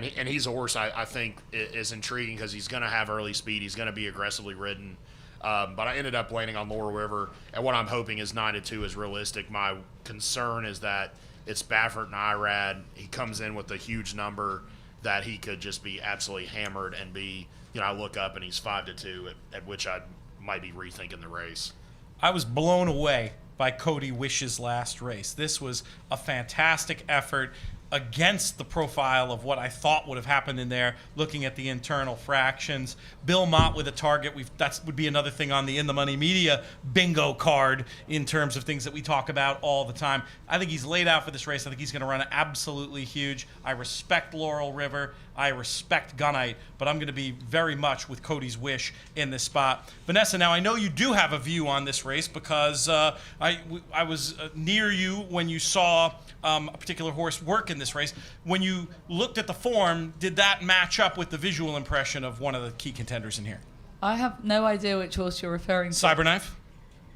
he's a horse I think is intriguing because he's going to have early speed. He's going to be aggressively ridden. But I ended up landing on Laurel River. And what I'm hoping is 9-2 is realistic. My concern is that it's Baffert and Irad. He comes in with a huge number that he could just be absolutely hammered and be, I look up and he's 5-2, at which I might be rethinking the race. I was blown away by Cody Wish's last race. This was a fantastic effort. against the profile of what I thought would have happened in there, looking at the internal fractions. Bill Mott with a target. That would be another thing on the In the Money Media bingo card in terms of things that we talk about all the time. I think he's laid out for this race. I think he's going to run absolutely huge. I respect Laurel River. I respect Gunite, but I'm going to be very much with Cody's Wish in this spot. Vanessa, now I know you do have a view on this race because I was near you when you saw a particular horse work in this race. When you looked at the form, did that match up with the visual impression of one of the key contenders in here? I have no idea which horse you're referring to. Cyberknife?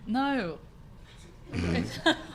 No.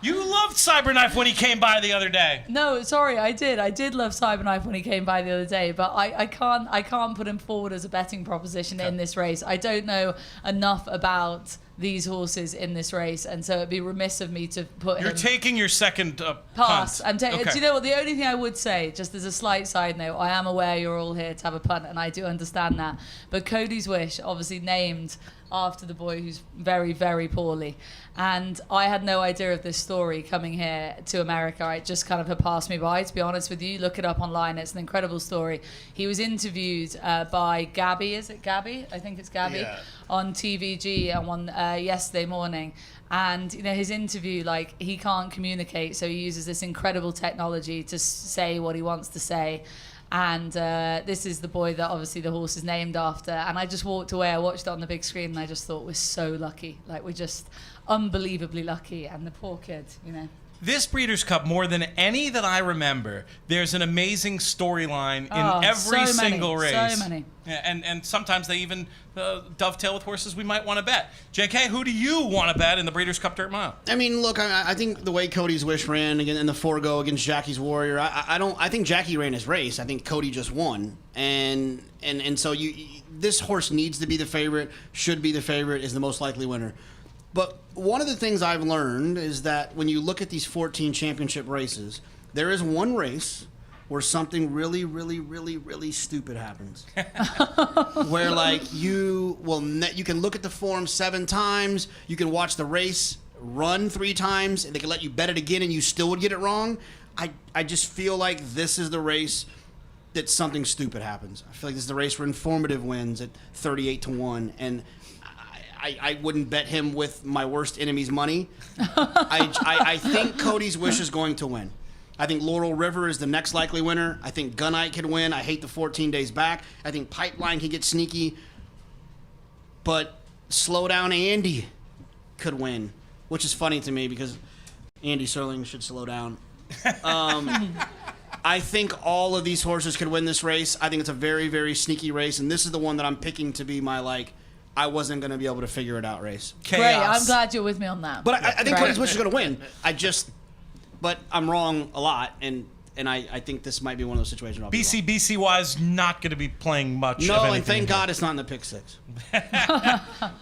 You loved Cyberknife when he came by the other day. No, sorry, I did. I did love Cyberknife when he came by the other day, but I can't put him forward as a betting proposition in this race. I don't know enough about these horses in this race, and so it'd be remiss of me to put You're him... taking your second Pass. punt. Do you know what? The only thing I would say, just as a slight side note, I am aware you're all here to have a punt, and I do understand that. But Cody's Wish, obviously named after the boy who's very, very poorly. And I had no idea of this story coming here to America. It just kind of had passed me by, to be honest with you. Look it up online. It's an incredible story. He was interviewed by Gabby. Is it Gabby? I think it's Gabby. Yeah. On TVG on yesterday morning. And, you know, his interview, like, he can't communicate, so he uses this incredible technology to say what he wants to say. And this is the boy that obviously the horse is named after. And I just walked away. I watched it on the big screen, and I just thought, we're so lucky. Like, we're just unbelievably lucky. And the poor kid, you know. This Breeders' Cup, more than any that I remember, there's an amazing storyline in every single race. So many. Yeah, and sometimes they even dovetail with horses we might want to bet. JK, who do you want to bet in the Breeders' Cup Dirt Mile? I mean, look, I think the way Cody's Wish ran again in the forego against Jackie's Warrior, I think Jackie ran his race. I think Cody just won, and so this horse needs to be the favorite, should be the favorite, is the most likely winner. But one of the things I've learned is that when you look at these 14 championship races, there is one race where something really, really, really, really stupid happens. Where, like, you can look at the form 7 times, you can watch the race run 3 times, and they can let you bet it again and you still would get it wrong. I just feel like this is the race that something stupid happens. I feel like this is the race where Informative wins at 38-1, and I wouldn't bet him with my worst enemy's money. I think Cody's Wish is going to win. I think Laurel River is the next likely winner. I think Gunite could win. I hate the 14 days back. I think Pipeline can get sneaky. But Slow Down Andy could win, which is funny to me because Andy Serling should slow down. I think all of these horses could win this race. I think it's a very, very sneaky race, and this is the one that I'm picking to be my, like, I wasn't going to be able to figure it out race. Chaos. Great, I'm glad you're with me on that. But I think Right. Cody's Wish is going to win. But I'm wrong a lot, and I think this might be one of those situations I'll be wrong. BC-wise not going to be playing much of No, anything and thank here. God it's not in the pick 6.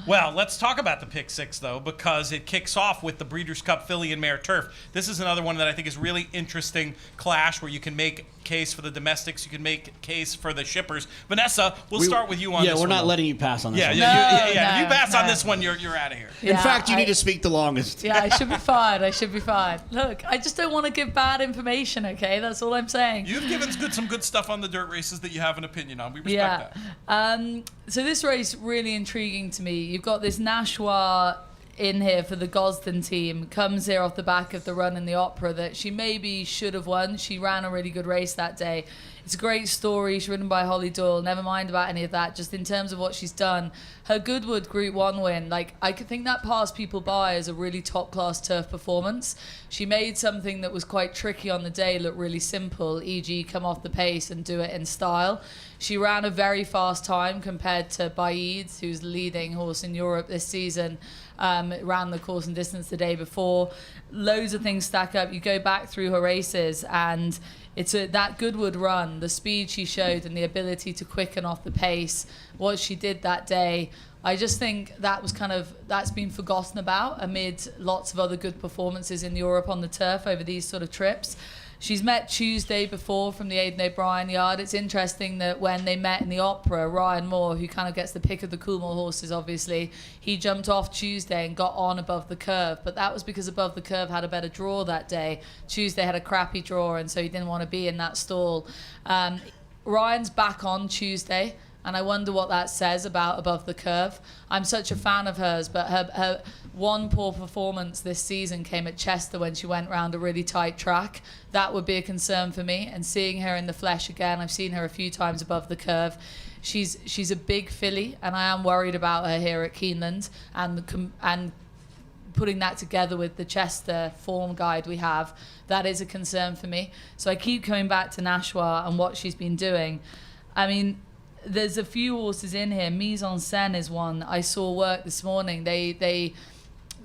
Well, let's talk about the pick 6, though, because it kicks off with the Breeders' Cup Filly and Mare Turf. This is another one that I think is really interesting clash where you can make case for the domestics, you can make case for the shippers. Vanessa, we'll start with you on this one. Yeah, we're not though. letting you pass on this one. Yeah. No, If you pass on no. this one, you're out of here. In Yeah, fact, you need to speak the longest. Yeah, I should be fired. I should be fired. Look, I just don't want to give bad information, okay? That's all I'm saying. You've given some good stuff on the dirt races that you have an opinion on. We respect Yeah. that. So this race, really intriguing to me. You've got this Nashua in here for the Gosden team, comes here off the back of the run in the Opera that she maybe should have won. She ran a really good race that day. It's a great story. She's ridden by Holly Doyle. Never mind about any of that. Just in terms of what she's done, her Goodwood Group 1 win, like, I could think that passed people by as a really top-class turf performance. She made something that was quite tricky on the day look really simple, e.g. come off the pace and do it in style. She ran a very fast time compared to Baid, who's the leading horse in Europe this season. Ran the course and distance the day before. Loads of things stack up. You go back through her races and it's that Goodwood run, the speed she showed and the ability to quicken off the pace, what she did that day. I just think that's been forgotten about amid lots of other good performances in Europe on the turf over these sort of trips. She's met Tuesday before from the Aidan O'Brien yard. It's interesting that when they met in the Opera, Ryan Moore, who kind of gets the pick of the Coolmore horses, obviously, he jumped off Tuesday and got on Above the Curve. But that was because Above the Curve had a better draw that day. Tuesday had a crappy draw, and so he didn't want to be in that stall. Ryan's back on Tuesday, and I wonder what that says about Above the Curve. I'm such a fan of hers, but her one poor performance this season came at Chester when she went round a really tight track. That would be a concern for me. And seeing her in the flesh again, I've seen her a few times Above the Curve. She's a big filly, and I am worried about her here at Keeneland, and putting that together with the Chester form guide we have, that is a concern for me. So I keep coming back to Nashwa and what she's been doing. I mean, there's a few horses in here. Mise en Scène is one. I saw work this morning. They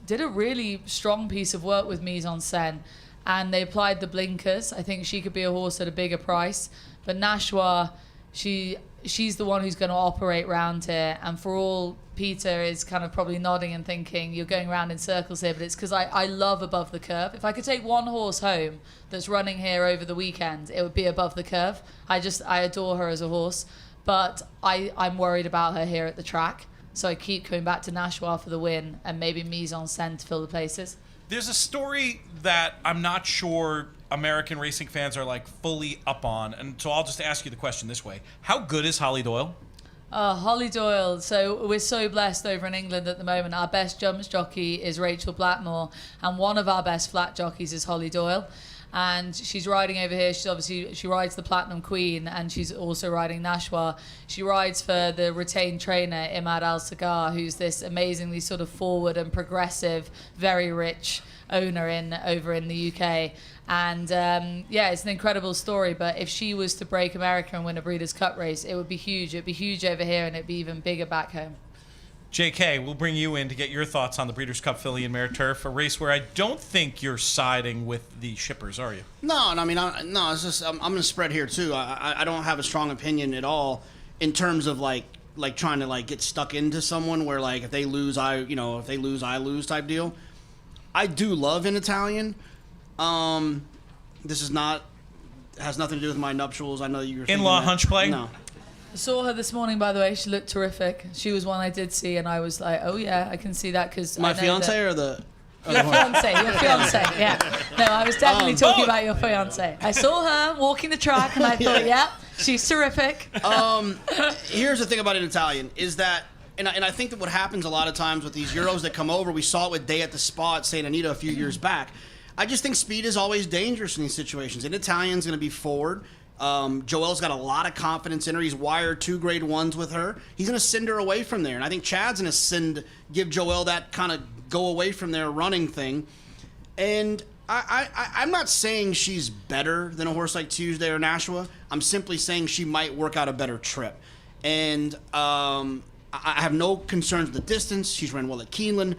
did a really strong piece of work with Mise en Scène, and they applied the blinkers. I think she could be a horse at a bigger price. But Nashwa, she's the one who's going to operate round here. And for all Peter is kind of probably nodding and thinking, you're going around in circles here, but it's because I love Above the Curve. If I could take one horse home that's running here over the weekend, it would be Above the Curve. I adore her as a horse. But I'm worried about her here at the track. So I keep coming back to Nashwa for the win, and maybe Mise en Scène to fill the places. There's a story that I'm not sure American racing fans are like fully up on, and so I'll just ask you the question this way: how good is Holly Doyle? Holly Doyle. So we're so blessed over in England at the moment. Our best jumps jockey is Rachel Blackmore, and one of our best flat jockeys is Holly Doyle. And she's riding over here. She rides the Platinum Queen, and she's also riding Nashwa. She rides for the retained trainer Imad Al Sagar, who's this amazingly sort of forward and progressive, very rich owner over in the UK. And it's an incredible story. But if she was to break America and win a Breeders' Cup race, it would be huge. It'd be huge over here, and it'd be even bigger back home. JK, we'll bring you in to get your thoughts on the Breeders' Cup Filly and Mare Turf, a race where I don't think you're siding with the shippers, are you? No, I mean, it's just I'm going to spread here too. I don't have a strong opinion at all in terms of like trying to like get stuck into someone where like if they lose, I lose type deal. I do love an Italian. This has nothing to do with my nuptials. I know you're in-law hunch play. No. I saw her this morning, by the way. She looked terrific. She was one I did see, and I was like, oh, yeah, I can see that. Cause my fiance or the... Your fiance, yeah. No, I was definitely talking about your fiance. I saw her walking the track, and I thought, yeah, she's terrific. Here's the thing about an Italian, is that, and I think that what happens a lot of times with these Euros that come over, we saw it with Day at the Spa at St. Anita a few years back. I just think speed is always dangerous in these situations. An Italian's going to be forward. Joel's got a lot of confidence in her. He's wired 2 grade 1s with her. He's going to send her away from there. And I think Chad's going to give Joel that kind of go away from there running thing. And I'm not saying she's better than a horse like Tuesday or Nashwa. I'm simply saying she might work out a better trip. And I have no concerns with the distance. She's run well at Keeneland.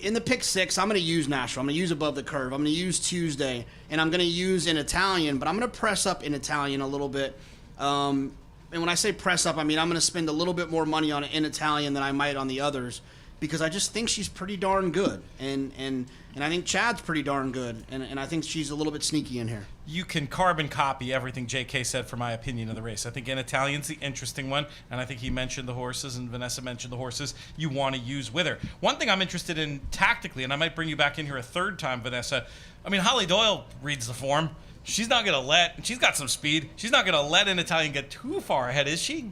In the pick 6, I'm going to use Nashua. I'm going to use Above the Curve. I'm going to use Tuesday. And I'm going to use an Italian, but I'm going to press up in Italian a little bit. And when I say press up, I mean I'm going to spend a little bit more money on an Italian than I might on the others because I just think she's pretty darn good. And I think Chad's pretty darn good. And I think she's a little bit sneaky in here. You can carbon copy everything JK said for my opinion of the race. I think an Italian's the interesting one, and I think he mentioned the horses, and Vanessa mentioned the horses you want to use with her. One thing I'm interested in tactically, and I might bring you back in here a third time, Vanessa, I mean, Holly Doyle reads the form. She's not going to she's got some speed. She's not going to let an Italian get too far ahead, is she?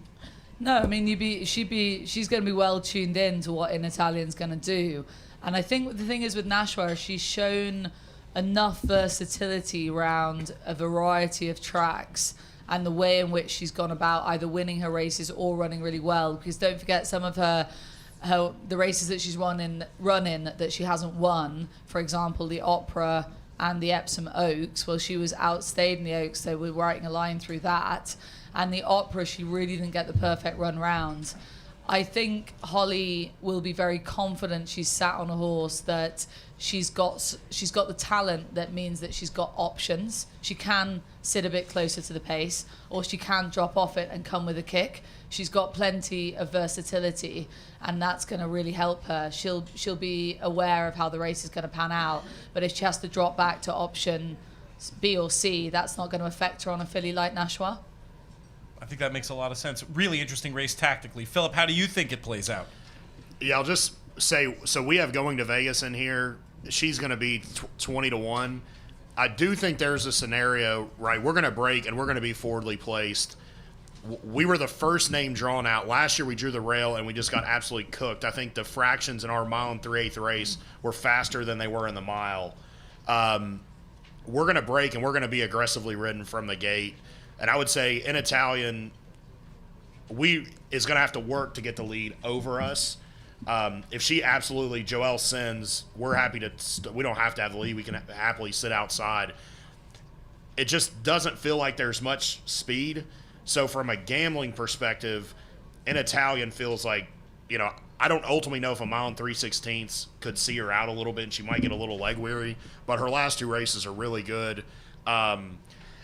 No, I mean, she's going to be well tuned in to what an Italian's going to do. And I think the thing is with Nashwa, she's shown enough versatility around a variety of tracks and the way in which she's gone about either winning her races or running really well. Because don't forget some of the races that she's run in that she hasn't won, for example, the Opera and the Epsom Oaks. Well, she was outstayed in the Oaks, so we're writing a line through that. And the Opera, she really didn't get the perfect run round. I think Holly will be very confident she's sat on a horse that she's got the talent that means that she's got options. She can sit a bit closer to the pace, or she can drop off it and come with a kick. She's got plenty of versatility, and that's going to really help her. She'll be aware of how the race is going to pan out, but if she has to drop back to option B or C, that's not going to affect her on a filly like Nashua. I think that makes a lot of sense. Really interesting race tactically. Phillip, how do you think it plays out? Yeah, I'll just say, so we have Going to Vegas in here. She's going to be 20-1. I do think there's a scenario, right? We're going to break and we're going to be forwardly placed. We were the first name drawn out. Last year we drew the rail and we just got absolutely cooked. I think the fractions in our mile and 3/8 race were faster than they were in the mile. We're going to break and we're going to be aggressively ridden from the gate. And I would say in Italian, is going to have to work to get the lead over us. If she absolutely, Joelle sends, we're happy to, we don't have to have the lead. We can happily sit outside. It just doesn't feel like there's much speed. So from a gambling perspective, in Italian feels like, I don't ultimately know if a mile and 3/16 could see her out a little bit and she might get a little leg weary, but her last 2 races are really good.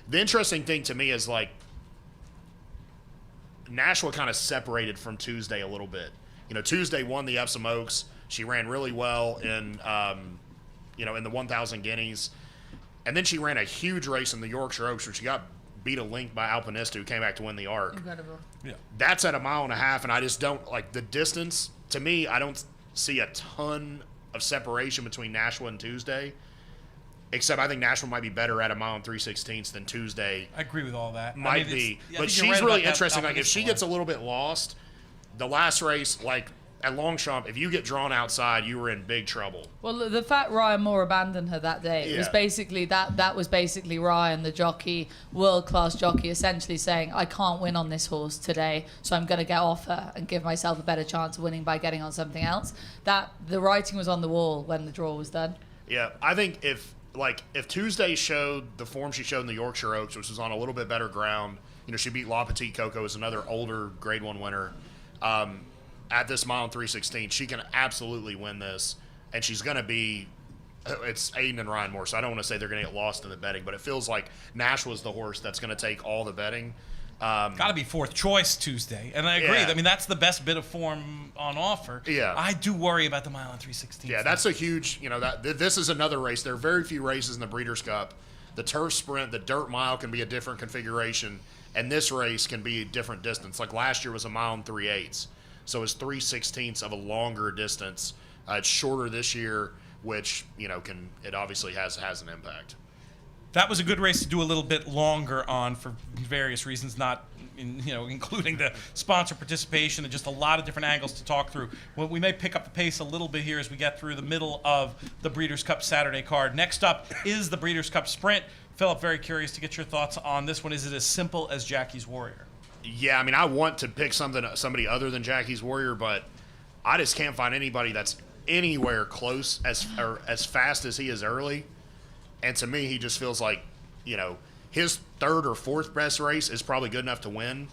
The interesting thing to me is like Nashua kind of separated from Tuesday a little bit. Tuesday won the Epsom Oaks. She ran really well in, in the 1,000 Guineas. And then she ran a huge race in the Yorkshire Oaks where she got beat a length by Alpinista, who came back to win the Arc. Incredible. Yeah. That's at a mile and a half, and I just don't, like, the distance, to me, I don't see a ton of separation between Nashua and Tuesday. Except I think Nashua might be better at a mile and 3/16 than Tuesday. I agree with all that. Might be. But she's really interesting. Like, if she gets a little bit lost, the last race, like at Longchamp, if you get drawn outside, you were in big trouble. Well, the fact Ryan Moore abandoned her that day was basically that was basically Ryan, the jockey, world-class jockey, essentially saying, I can't win on this horse today, so I'm going to get off her and give myself a better chance of winning by getting on something else. That the writing was on the wall when the draw was done. Yeah, I think if Tuesday showed the form she showed in the Yorkshire Oaks, which was on a little bit better ground, she beat La Petite Coco as another older Grade 1 winner. At this mile and 3/16, she can absolutely win this, and she's going to be. It's Aiden and Ryan Moore, so I don't want to say they're going to get lost in the betting, but it feels like Nashua's the horse that's going to take all the betting. Got to be 4th choice Tuesday, and I agree. Yeah. I mean, that's the best bit of form on offer. Yeah, I do worry about the mile and 3/16. Yeah, that's a huge. This is another race. There are very few races in the Breeders' Cup. The turf sprint, the dirt mile can be a different configuration, and this race can be a different distance. Like last year was a mile and 3/8. So it's 3/16 of a longer distance. It's shorter this year, which it obviously has an impact. That was a good race to do a little bit longer on for various reasons, not including the sponsor participation and just a lot of different angles to talk through. Well, we may pick up the pace a little bit here as we get through the middle of the Breeders' Cup Saturday card. Next up is the Breeders' Cup Sprint. Phillip, very curious to get your thoughts on this one. Is it as simple as Jackie's Warrior? Yeah, I mean, I want to pick somebody other than Jackie's Warrior, but I just can't find anybody that's anywhere close as fast as he is early. And to me, he just feels like, his 3rd or 4th best race is probably good enough to win.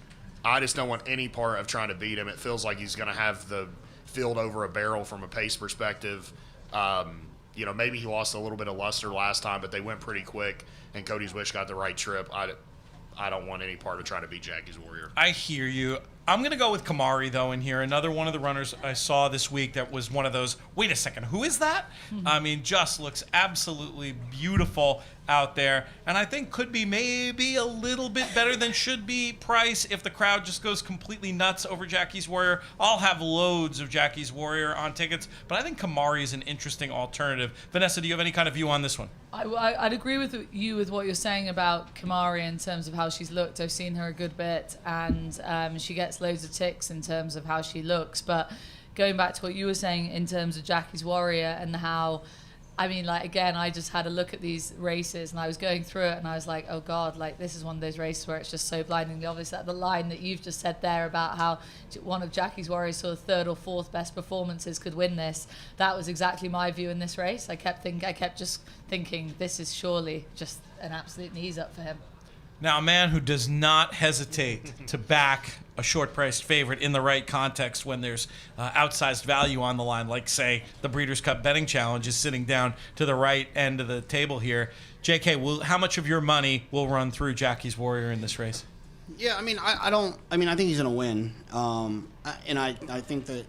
I just don't want any part of trying to beat him. It feels like he's going to have the field over a barrel from a pace perspective. Maybe he lost a little bit of luster last time, but they went pretty quick, and Cody's Wish got the right trip. I don't want any part of trying to beat Jackie's Warrior. I hear you. I'm going to go with Kamari, though, in here. Another one of the runners I saw this week that was one of those, wait a second, who is that? I mean, just looks absolutely beautiful out there. And I think could be maybe a little bit better than should be price if the crowd just goes completely nuts over Jackie's Warrior. I'll have loads of Jackie's Warrior on tickets, but I think Kamari is an interesting alternative. Vanessa, do you have any kind of view on this one? I'd agree with you with what you're saying about Kamari in terms of how she's looked. I've seen her a good bit, and she gets loads of ticks in terms of how she looks. But going back to what you were saying in terms of Jackie's Warrior and how, again, I just had a look at these races and I was going through it and I was like, oh God, this is one of those races where it's just so blindingly obvious. That the line that you've just said there about how one of Jackie's Warrior's sort of 3rd or 4th best performances could win this, that was exactly my view in this race. I kept just thinking this is surely just an absolute knees up for him. Now, a man who does not hesitate to back a short-priced favorite in the right context when there's outsized value on the line, like, say, the Breeders' Cup Betting Challenge is sitting down to the right end of the table here. JK, how much of your money will run through Jackie's Warrior in this race? Yeah, I think he's going to win. And I think that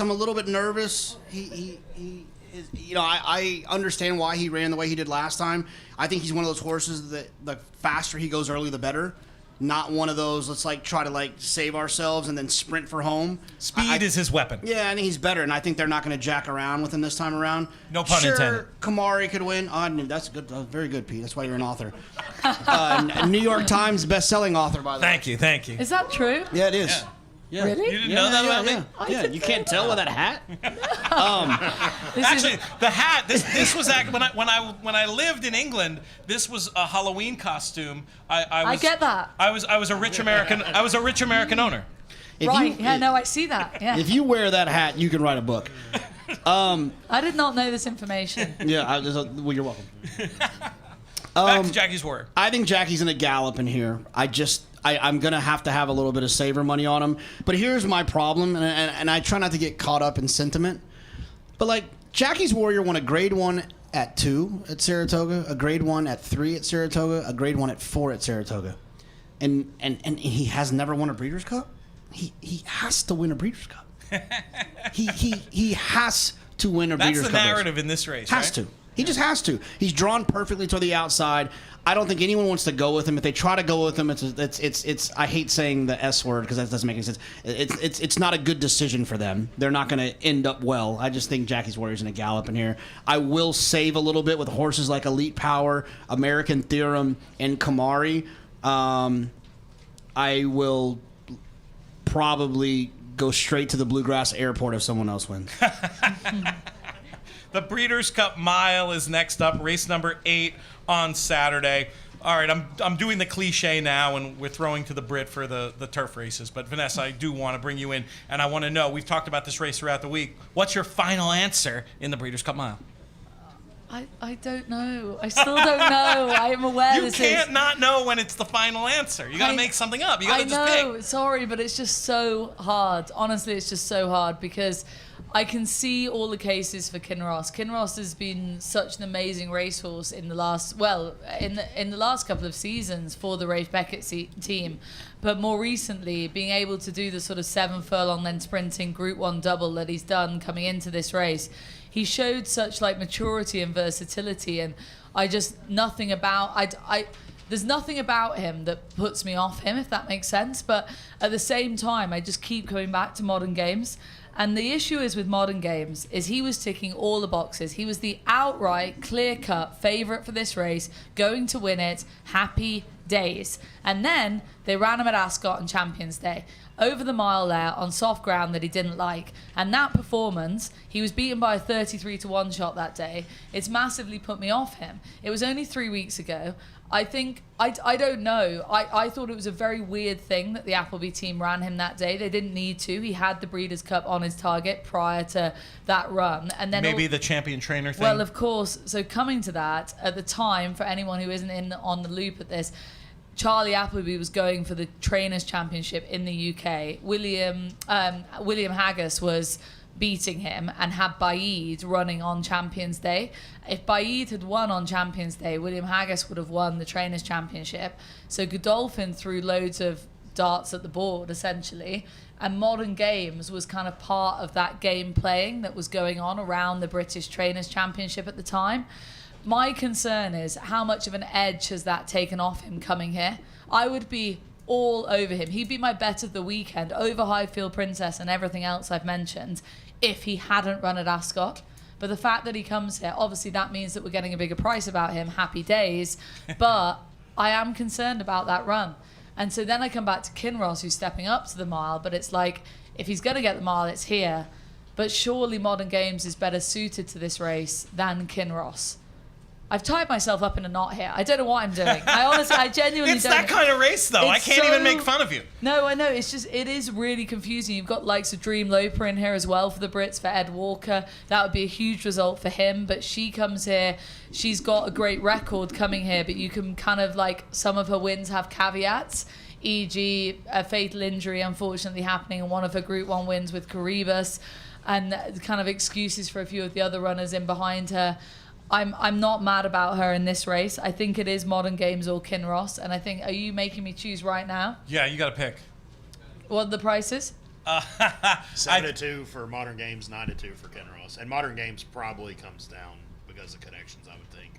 I'm a little bit nervous. I understand why he ran the way he did last time. I think he's one of those horses that the faster he goes early, the better. Not one of those, let's try to save ourselves and then sprint for home. Speed is his weapon. Yeah, I think he's better, and I think they're not going to jack around with him this time around. No pun intended. Kamari could win. That's good. Very good, Pete. That's why you're an author. New York Times best-selling author, by the way. Thank you. Is that true? Yeah, it is. Yeah. Really? You didn't know that about me? Yeah, you can't tell with that hat. Actually, the hat. This was when I lived in England. This was a Halloween costume. I get that. I was a rich American. I was a rich American owner. I see that. Yeah. If you wear that hat, you can write a book. I did not know this information. Yeah, well, you're welcome. Back to Jackie's Warrior. I think Jackie's in a gallop in here. I'm going to have a little bit of saver money on him. But here's my problem, and I try not to get caught up in sentiment. But, Jackie's Warrior won a grade 1 at 2 at Saratoga, a grade 1 at 3 at Saratoga, a grade 1 at 4 at Saratoga. And he has never won a Breeders' Cup? He has to win a Breeders' Cup. he has to win a Breeders' Cup. That's the narrative in this race, Has to. He just has to. He's drawn perfectly to the outside. I don't think anyone wants to go with him. If they try to go with him, it's I hate saying the S word because that doesn't make any sense. It's not a good decision for them. They're not going to end up well. I just think Jackie's Warrior's in a gallop in here. I will save a little bit with horses like Elite Power, American Theorem, and Kamari. I will probably go straight to the Bluegrass Airport if someone else wins. The Breeders' Cup Mile is next up, race number 8 on Saturday. All right, I'm doing the cliche now, and we're throwing to the Brit for the turf races. But, Vanessa, I do want to bring you in, and I want to know, we've talked about this race throughout the week. What's your final answer in the Breeders' Cup Mile? I don't know. I still don't know. I am aware You can't not know when it's the final answer. You got to make something up. You got to just pick. I know. Sorry, but it's just so hard. Honestly, it's just so hard because I can see all the cases for Kinross. Kinross has been such an amazing racehorse in the last, in the last couple of seasons for the Rafe Beckett team. But more recently, being able to do the sort of 7 furlong then sprinting Group 1 double that he's done coming into this race, he showed such maturity and versatility, and there's nothing about him that puts me off him, if that makes sense. But at the same time, I just keep coming back to Modern Games. And the issue is with Modern Games is he was ticking all the boxes. He was the outright, clear-cut favourite for this race, going to win it, happy days. And then they ran him at Ascot on Champions Day, over the mile there on soft ground that he didn't like. And that performance, he was beaten by a 33-1 shot that day. It's massively put me off him. It was only 3 weeks ago. I think, I don't know. I thought it was a very weird thing that the Appleby team ran him that day. They didn't need to. He had the Breeders' Cup on his target prior to that run. And then maybe the champion trainer thing? Well, of course. So coming to that, at the time, for anyone who isn't on the loop at this, Charlie Appleby was going for the Trainers' Championship in the UK. William Haggis was beating him and had Baid running on Champions Day. If Baid had won on Champions Day, William Haggis would have won the Trainers' Championship. So Godolphin threw loads of darts at the board, essentially. And Modern Games was kind of part of that game playing that was going on around the British Trainers' Championship at the time. My concern is how much of an edge has that taken off him coming here? I would be all over him. He'd be my bet of the weekend over Highfield Princess and everything else I've mentioned if he hadn't run at Ascot. But the fact that he comes here, obviously that means that we're getting a bigger price about him. Happy days. But I am concerned about that run. And so then I come back to Kinross, who's stepping up to the mile. But it's like, if he's going to get the mile, it's here. But surely Modern Games is better suited to this race than Kinross. I've tied myself up in a knot here. I don't know what I'm doing. I genuinely it's don't. It's that kind of race, though. I can't even make fun of you. No, I know. It is really confusing. You've got likes of Dream Loper in here as well for the Brits, for Ed Walker. That would be a huge result for him. But she comes here. She's got a great record coming here. But you can kind of some of her wins have caveats. E.g. a fatal injury, unfortunately, happening in one of her Group 1 wins with Caribus. And kind of excuses for a few of the other runners in behind her. I'm not mad about her in this race. I think it is Modern Games or Kinross. And I think, are you making me choose right now? Yeah, you got to pick. What are the prices? 7-2 for Modern Games, 9-2 for Kinross. And Modern Games probably comes down because of connections, I would think.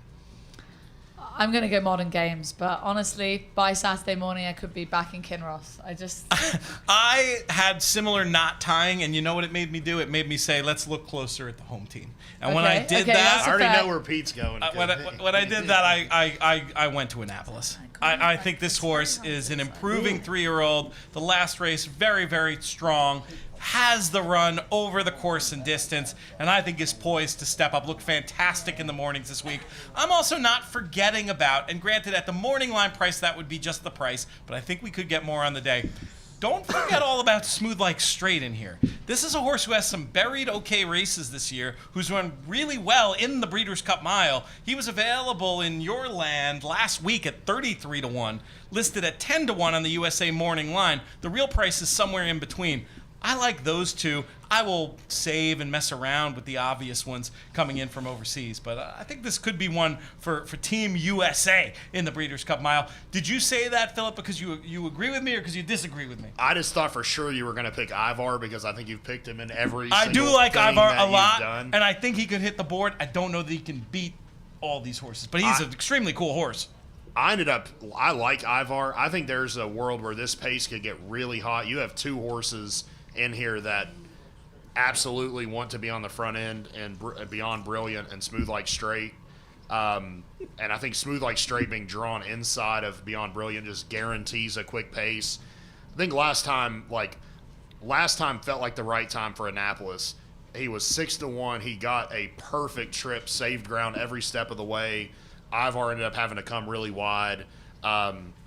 I'm going to go Modern Games, but honestly, by Saturday morning, I could be back in Kinross. I had similar not tying, and you know what it made me do? It made me say, let's look closer at the home team. And when I did that, I already know where Pete's going. When I did that, I went to Annapolis. I think this horse is an improving 3-year-old. The last race, very, very strong. Has the run over the course and distance, and I think is poised to step up. Looked fantastic in the mornings this week. I'm also not forgetting about, and granted at the morning line price that would be just the price, but I think we could get more on the day. Don't forget all about Smooth Like Straight in here. This is a horse who has some buried okay races this year, who's run really well in the Breeders' Cup Mile. He was available in your land last week at 33-1, listed at 10-1 on the USA morning line. The real price is somewhere in between. I like those two. I will save and mess around with the obvious ones coming in from overseas, but I think this could be one for Team USA in the Breeders' Cup Mile. Did you say that, Phillip, because you agree with me or because you disagree with me? I just thought for sure you were going to pick Ivar because I think you've picked him in every I single do like thing Ivar that a lot, you've done. and I think he could hit the board. I don't know that he can beat all these horses, but he's an extremely cool horse. I like Ivar. I think there's a world where this pace could get really hot. You have two horses in here that absolutely want to be on the front end, and Beyond Brilliant and Smooth Like Straight. And I think Smooth Like Straight being drawn inside of Beyond Brilliant just guarantees a quick pace. I think last time felt like the right time for Annapolis. He was 6-1. He got a perfect trip, saved ground every step of the way. Ivar ended up having to come really wide.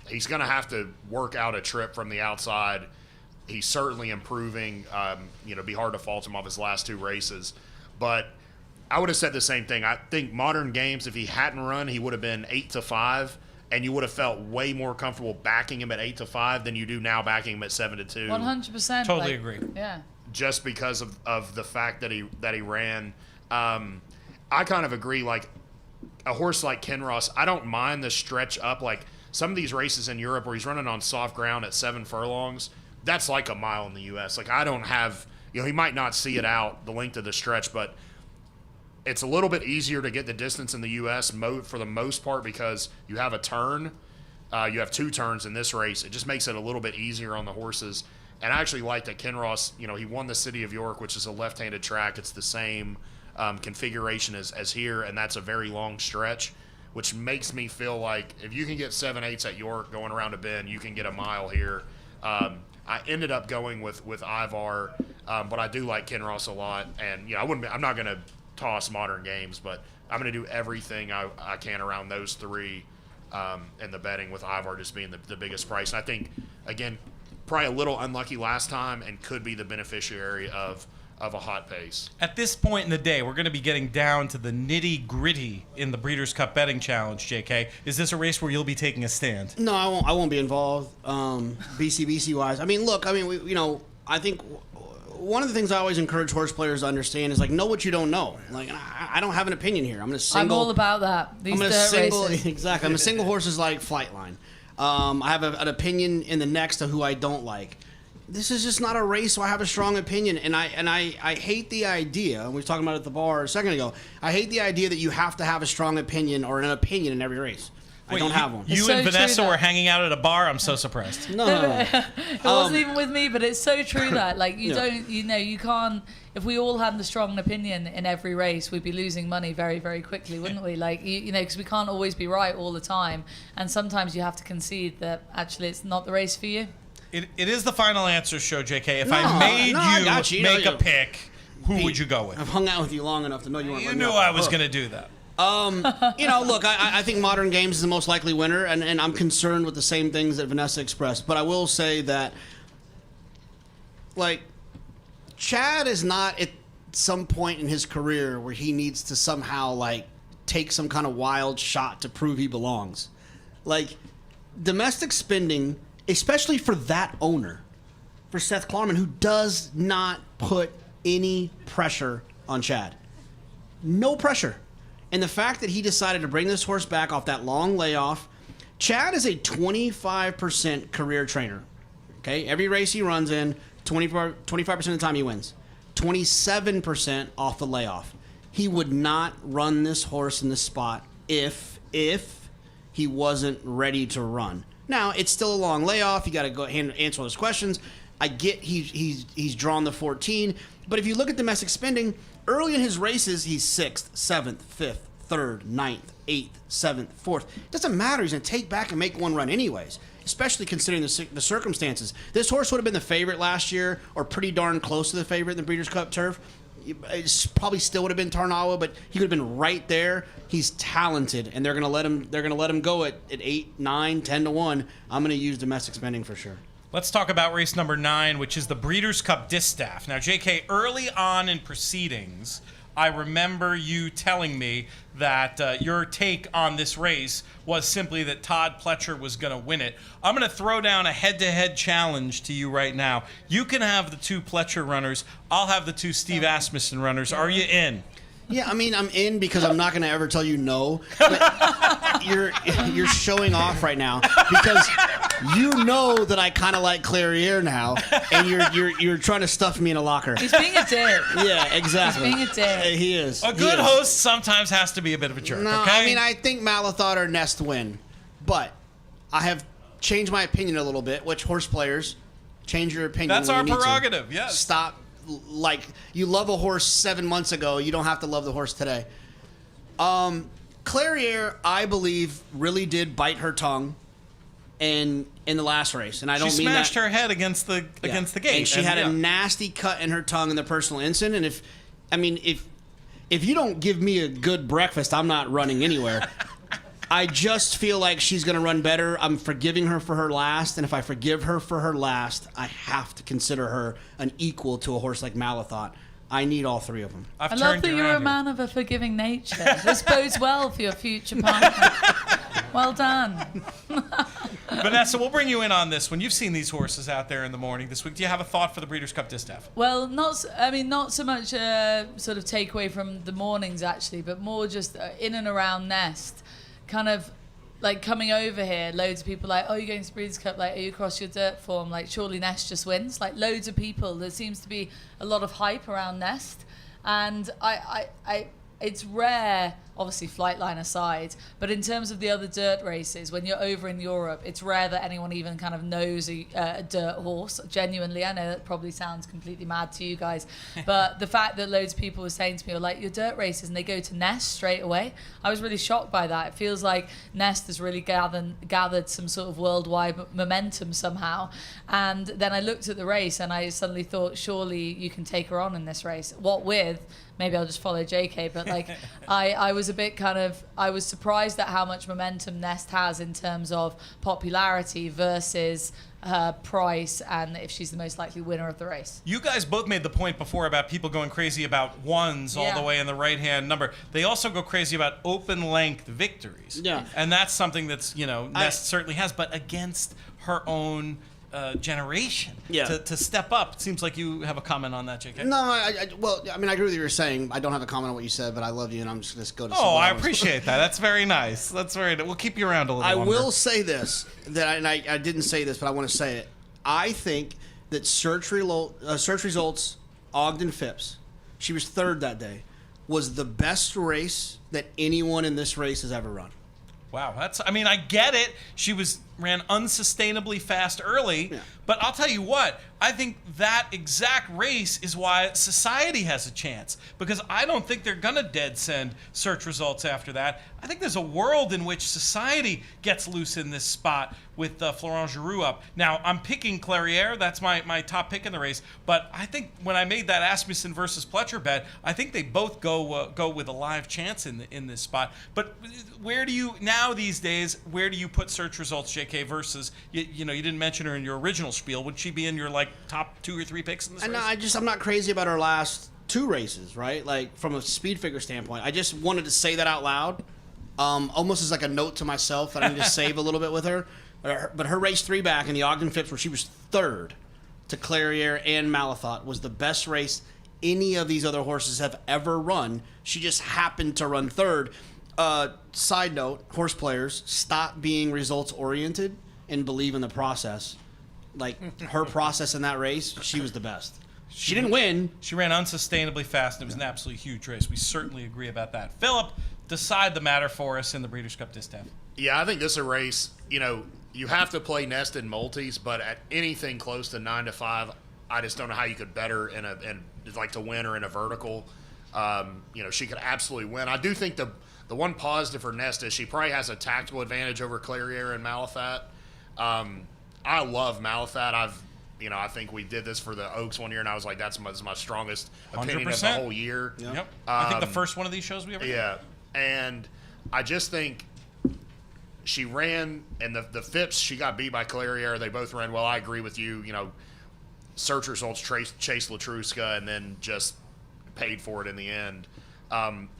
He's going to have to work out a trip from the outside. He's certainly improving. Be hard to fault him off his last two races. But I would have said the same thing. I think Modern Games, if he hadn't run, he would have been 8-5, and you would have felt way more comfortable backing him at 8-5 than you do now backing him at 7-2. 100%. Totally agree. Yeah. Just because of the fact that he ran. I kind of agree. Like a horse like Kinross, I don't mind the stretch up. Like some of these races in Europe where he's running on soft ground at 7 furlongs, that's like a mile in the U.S. Like I don't have, he might not see it out the length of the stretch, but it's a little bit easier to get the distance in the U.S. For the most part because you have a turn. You have 2 turns in this race. It just makes it a little bit easier on the horses. And I actually like that Kinross, he won the City of York, which is a left-handed track. It's the same configuration as here, and that's a very long stretch, which makes me feel like if you can get 7/8 at York going around a bend, you can get a mile here. I ended up going with Ivar, but I do like Kinross a lot, and I'm not going to toss Modern Games, but I'm going to do everything I can around those 3 in the betting with Ivar just being the biggest price. And I think again, probably a little unlucky last time, and could be the beneficiary of a hot pace. At this point in the day, we're going to be getting down to the nitty-gritty in the Breeders' Cup Betting Challenge, JK. Is this a race where you'll be taking a stand? No, I won't be involved. BCBC wise, I think one of the things I always encourage horse players to understand is know what you don't know. I don't have an opinion here. I'm all about that. These races. Exactly. I'm a single horses like Flightline. I have an opinion in the next of who I don't like. This is just not a race, so I have a strong opinion, and I hate the idea. We were talking about it at the bar a second ago. I hate the idea that you have to have a strong opinion or an opinion in every race. I don't have one. You and Vanessa were hanging out at a bar. I'm so surprised. No. It wasn't even with me, but it's so true that you can't. If we all had the strong opinion in every race, we'd be losing money very, very quickly, wouldn't we? Because we can't always be right all the time, and sometimes you have to concede that actually it's not the race for you. It is the final answer show, JK. If I made you make a pick, who would you go with? I've hung out with you long enough to know you weren't. You knew I was going to do that. Look, I think Modern Games is the most likely winner, and I'm concerned with the same things that Vanessa expressed. But I will say that, Chad is not at some point in his career where he needs to somehow, take some kind of wild shot to prove he belongs. Domestic spending, especially for that owner, for Seth Klarman, who does not put any pressure on Chad. No pressure. And the fact that he decided to bring this horse back off that long layoff, Chad is a 25% career trainer. Okay, every race he runs in, 25% of the time he wins. 27% off the layoff. He would not run this horse in this spot if he wasn't ready to run. Now, it's still a long layoff. You got to go answer all those questions. I get he's drawn the 14, but if you look at domestic spending, early in his races, he's 6th, 7th, 5th, 3rd, 9th, 8th, 7th, 4th. It doesn't matter. He's going to take back and make one run anyways, especially considering the circumstances. This horse would have been the favorite last year, or pretty darn close to the favorite in the Breeders' Cup Turf. It probably still would have been Tarnawa, but he would have been right there. He's talented, and they're going to let him. They're going to let him go at 8, 9, 10 to 1. I'm going to use domestic spending for sure. Let's talk about race number 9, which is the Breeders' Cup Distaff. Now, JK, early on in proceedings, I remember you telling me that your take on this race was simply that Todd Pletcher was going to win it. I'm going to throw down a head-to-head challenge to you right now. You can have the 2 Pletcher runners. I'll have the 2 Steve Asmussen runners. Are you in? Yeah, I mean, I'm in because I'm not going to ever tell you no. But you're showing off right now because you know that I kind of like Clairiere now, and you're trying to stuff me in a locker. He's being a dick. Yeah, exactly. He's being a dick. He is. A good host sometimes has to be a bit of a jerk, No, okay? I mean, I think Malathot or Nest win, but I have changed my opinion a little bit, which horse players change your opinion. That's when our you need to. prerogative, yes. Stop. Like, you love a horse 7 months ago, you don't have to love the horse today. Clairiere, I believe, really did bite her tongue in the last race, and I don't she mean that. smashed her head against the gate. And she had a nasty cut in her tongue in the personal instant. And if you don't give me a good breakfast, I'm not running anywhere. I just feel like she's going to run better. I'm forgiving her for her last, and if I forgive her for her last, I have to consider her an equal to a horse like Malathot. I need all 3 of them. I love that you're a man of a forgiving nature. This bodes well for your future partner. Well done. Vanessa, we'll bring you in on this one. You've seen these horses out there in the morning this week. Do you have a thought for the Breeders' Cup Distaff? Well, not so much sort of takeaway from the mornings actually, but more just in and around Nest. Kind of like coming over here, loads of people like, oh, you're going to Breeders' Cup, like, are you across your dirt form? Like, surely Nest just wins. Like, loads of people. There seems to be a lot of hype around Nest, and I it's rare, obviously Flightline aside, but in terms of the other dirt races, when you're over in Europe, it's rare that anyone even kind of knows a dirt horse. Genuinely, I know that probably sounds completely mad to you guys, but the fact that loads of people were saying to me, like, your dirt races, and they go to Nest straight away, I was really shocked by that. It feels like Nest has really gathered some sort of worldwide momentum somehow. And then I looked at the race and I suddenly thought, surely you can take her on in this race. What with? Maybe I'll just follow JK, but like I was a bit I was surprised at how much momentum Nest has in terms of popularity versus her price and if she's the most likely winner of the race. You guys both made the point before about people going crazy about ones all the way in the right-hand number. They also go crazy about open-length victories. Yeah. And that's something that's, Nest certainly has, but against her own generation to step up. It seems like you have a comment on that, JK. No, I mean, I agree with what you're saying. I don't have a comment on what you said, but I love you, and I'm just going to go to. Oh, I appreciate that. That's very nice. That's very. We'll keep you around a little. I longer. will say this and I didn't say this, but I want to say it. I think that search results, Ogden Phipps, she was 3rd that day, was the best race that anyone in this race has ever run. Wow, I get it. She ran unsustainably fast early, but I'll tell you what, I think that exact race is why Society has a chance, because I don't think they're going to dead send search results after that. I think there's a world in which Society gets loose in this spot with Florent Giroux up. Now, I'm picking Clairiere. That's my top pick in the race, but I think when I made that Asmussen versus Pletcher bet, I think they both go with a live chance in this spot. But where do you, now these days, where do you put search results, JK, versus, you didn't mention her in your original spiel. Would she be in your, top 2 or 3 picks in this race? I'm not crazy about her last 2 races, right? Like, from a speed figure standpoint. I just wanted to say that out loud, almost as like a note to myself that I need to save a little bit with her. But her race 3 back in the Ogden Phipps, where she was 3rd to Clairiere and Malathot, was the best race any of these other horses have ever run. She just happened to run 3rd. Side note, horse players, stop being results oriented and believe in the process. like her process in that race, she was the best. She didn't win. She ran unsustainably fast, and it was an absolutely huge race. We certainly agree about that. Phillip, decide the matter for us in the Breeders' Cup Distaff. Yeah, I think this is a race, you have to play nested multis, but at anything close to 9 to 5, I just don't know how you could bet her in to win or in a vertical. She could absolutely win. I do think the one positive for Nesta is she probably has a tactical advantage over Clairiere and Malathat. I love Malathat. I think we did this for the Oaks one year, and I was like, that's my strongest opinion 100%. of the whole year. Yep. I think the first one of these shows we ever did. Yeah, and I just think she ran, and the Phipps, she got beat by Clairiere. They both ran well. I agree with you. Search results chase Latruska, and then just paid for it in the end.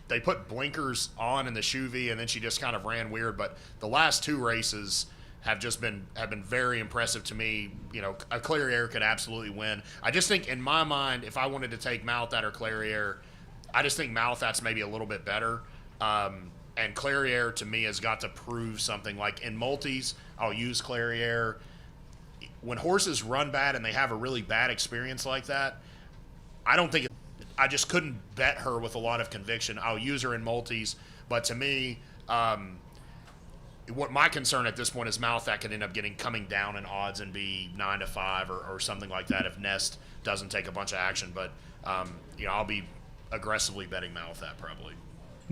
They put blinkers on in the Chuvy, and then she just kind of ran weird. But the last two races have been very impressive to me. A Clairiere could absolutely win. I just think, in my mind, if I wanted to take Malathat or Clairiere, I just think Malathat's maybe a little bit better. And Clairiere, to me, has got to prove something. Like in multis, I'll use Clairiere. When horses run bad and they have a really bad experience like that, I just couldn't bet her with a lot of conviction. I'll use her in multis, but to me, what my concern at this point is Malathat could end up coming down in odds and be 9 to 5 or something like that if Nest doesn't take a bunch of action. But I'll be aggressively betting Malathat probably.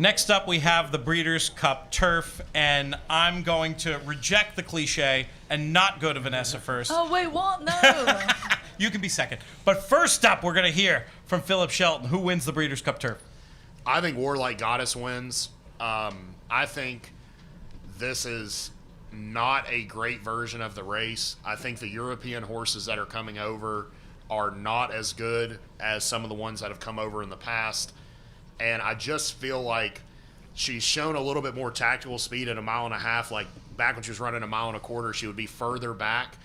Next up, we have the Breeders' Cup Turf, and I'm going to reject the cliche and not go to Vanessa first. Oh, wait, what? No. You can be second. But first up, we're going to hear from Phillip Shelton. Who wins the Breeders' Cup Turf? I think Warlike Goddess wins. I think this is not a great version of the race. I think the European horses that are coming over are not as good as some of the ones that have come over in the past. And I just feel like she's shown a little bit more tactical speed at a mile and a half. Like back when she was running a mile and a quarter, she would be further back.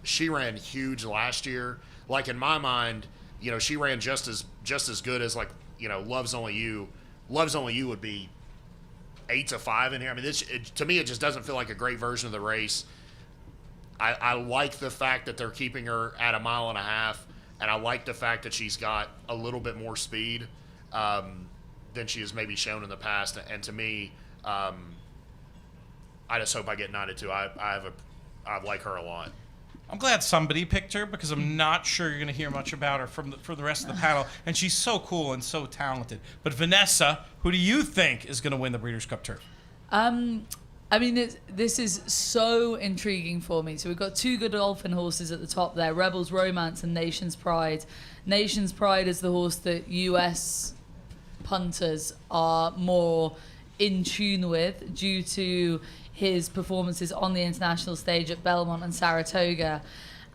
She ran huge last year. Like in my mind, she ran just as good as Love's Only You. Love's Only You would be 8 to 5 in here. I mean, to me, it just doesn't feel like a great version of the race. I like the fact that they're keeping her at a mile and a half, and I like the fact that she's got a little bit more speed than she has maybe shown in the past. And to me, I just hope I get 9 to 2. I like her a lot. I'm glad somebody picked her because I'm not sure you're going to hear much about her from the rest of the panel. And she's so cool and so talented. But Vanessa, who do you think is going to win the Breeders' Cup Turf? I mean, this is so intriguing for me. So we've got two Godolphin horses at the top there, Rebels Romance and Nation's Pride. Nation's Pride is the horse that US punters are more in tune with due to his performances on the international stage at Belmont and Saratoga.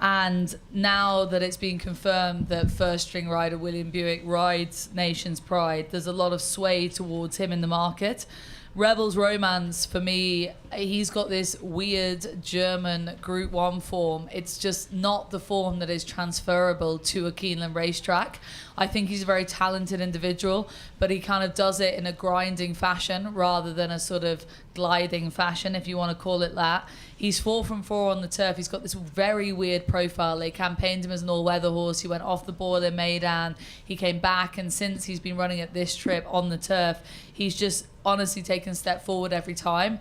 And now that it's been confirmed that first string rider William Buick rides Nation's Pride, there's a lot of sway towards him in the market. Rebels Romance, for me, he's got this weird German Group 1 form. It's just not the form that is transferable to a Keeneland racetrack. I think he's a very talented individual, but he kind of does it in a grinding fashion rather than a sort of gliding fashion, if you want to call it that. He's 4 from 4 on the turf. He's got this very weird profile. They campaigned him as an all-weather horse. He went off the board in Maidan. He came back, and since he's been running at this trip on the turf, he's just honestly taken a step forward every time.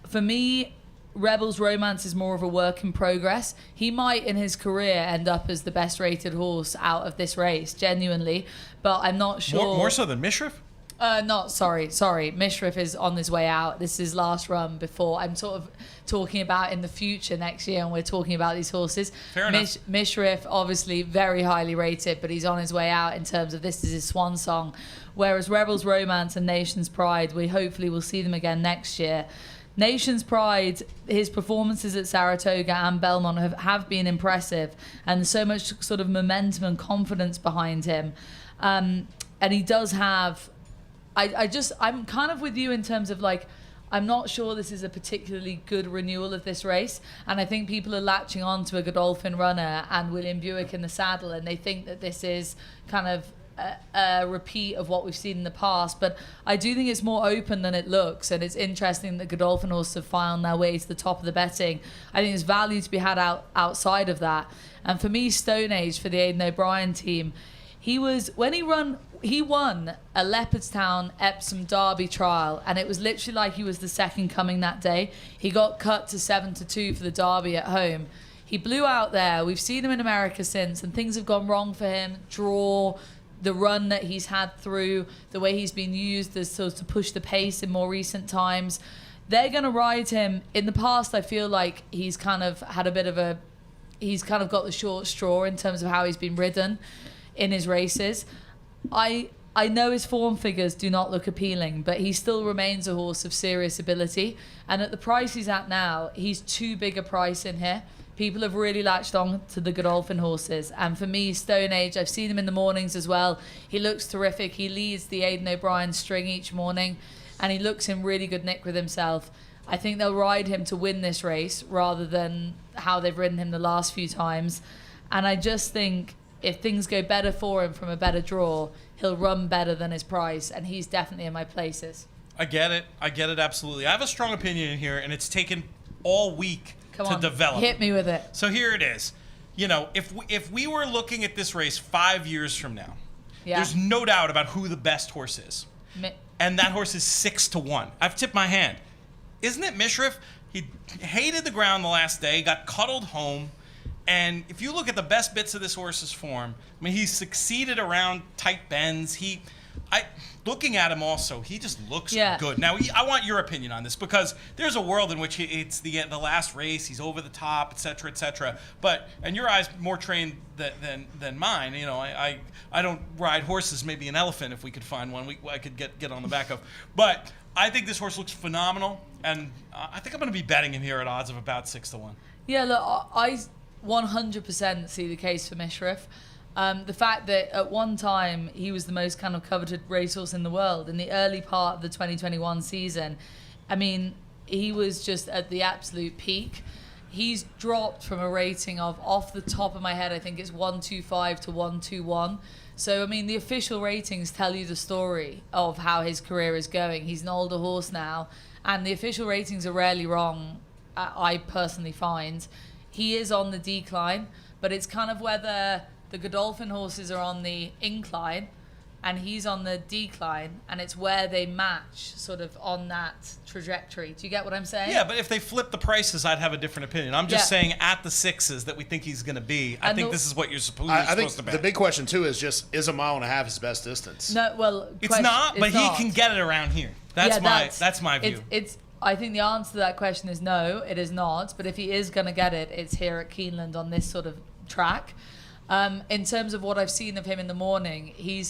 For me, Rebels Romance is more of a work in progress. He might in his career end up as the best rated horse out of this race, genuinely, but I'm not sure. More so than Mishriff? Sorry. Mishriff is on his way out. This is his last run before. I'm sort of talking about in the future next year, and we're talking about these horses. Fair enough. Mishriff, obviously very highly rated, but he's on his way out in terms of this is his swan song. Whereas Rebels Romance and Nation's Pride, we hopefully will see them again next year. Nation's Pride, his performances at Saratoga and Belmont have been impressive, and so much sort of momentum and confidence behind him. And he does have... I'm kind of with you in terms of I'm not sure this is a particularly good renewal of this race, and I think people are latching on to a Godolphin runner and William Buick in the saddle, and they think that this is kind of a repeat of what we've seen in the past, but I do think it's more open than it looks, and it's interesting that Godolphin horses have found their way to the top of the betting. I think there's value to be had outside of that. And for me, Stone Age for the Aidan O'Brien team, he won a Leopardstown Epsom Derby trial, and it was literally like he was the second coming that day. He got cut to 7-2 for the Derby at home. He blew out there. We've seen him in America since, and things have gone wrong for him. Draw, the run that he's had through, the way he's been used as sort of to push the pace in more recent times. They're going to ride him. In the past, I feel like he's kind of got the short straw in terms of how he's been ridden in his races. I know his form figures do not look appealing, but he still remains a horse of serious ability. And at the price he's at now, he's too big a price in here. People have really latched on to the Godolphin horses. And for me, Stone Age, I've seen him in the mornings as well. He looks terrific. He leads the Aidan O'Brien string each morning, and he looks in really good nick with himself. I think they'll ride him to win this race rather than how they've ridden him the last few times. And I just think if things go better for him from a better draw, he'll run better than his price, and he's definitely in my places. I get it absolutely. I have a strong opinion in here, and it's taken all week to develop. Hit me with it. So here it is. You know, if we were looking at this race 5 years from now, there's no doubt about who the best horse is. And that horse is 6-1. I've tipped my hand. Isn't it Mishriff? He hated the ground the last day, got cuddled home. And if you look at the best bits of this horse's form, I mean, he's succeeded around tight bends. Looking at him also, he just looks good. Now, I want your opinion on this, because there's a world in which it's the last race, he's over the top, et cetera, et cetera. And your eye's more trained than mine. You know, I don't ride horses, maybe an elephant if we could find one I could get on the back of. But I think this horse looks phenomenal, and I think I'm going to be betting him here at odds of about 6-1. Yeah, look, I 100% see the case for Mishriff. The fact that at one time he was the most kind of coveted racehorse in the world in the early part of the 2021 season. I mean, he was just at the absolute peak. He's dropped from a rating of, off the top of my head, I think it's 125 to 121. So, I mean, the official ratings tell you the story of how his career is going. He's an older horse now, and the official ratings are rarely wrong, I personally find. He is on the decline, but it's kind of whether the Godolphin horses are on the incline and he's on the decline, and it's where they match sort of on that trajectory. Do you get what I'm saying? Yeah, but if they flip the prices, I'd have a different opinion. I'm just saying at the 6s that we think he's going to be, I think this is what you're supposed to bet. The big question, too, is just, is a mile and a half his best distance? No, well, it's not, but he can get it around here. That's my view. I think the answer to that question is no, it is not. But if he is going to get it, it's here at Keeneland on this sort of track. In terms of what I've seen of him in the morning, he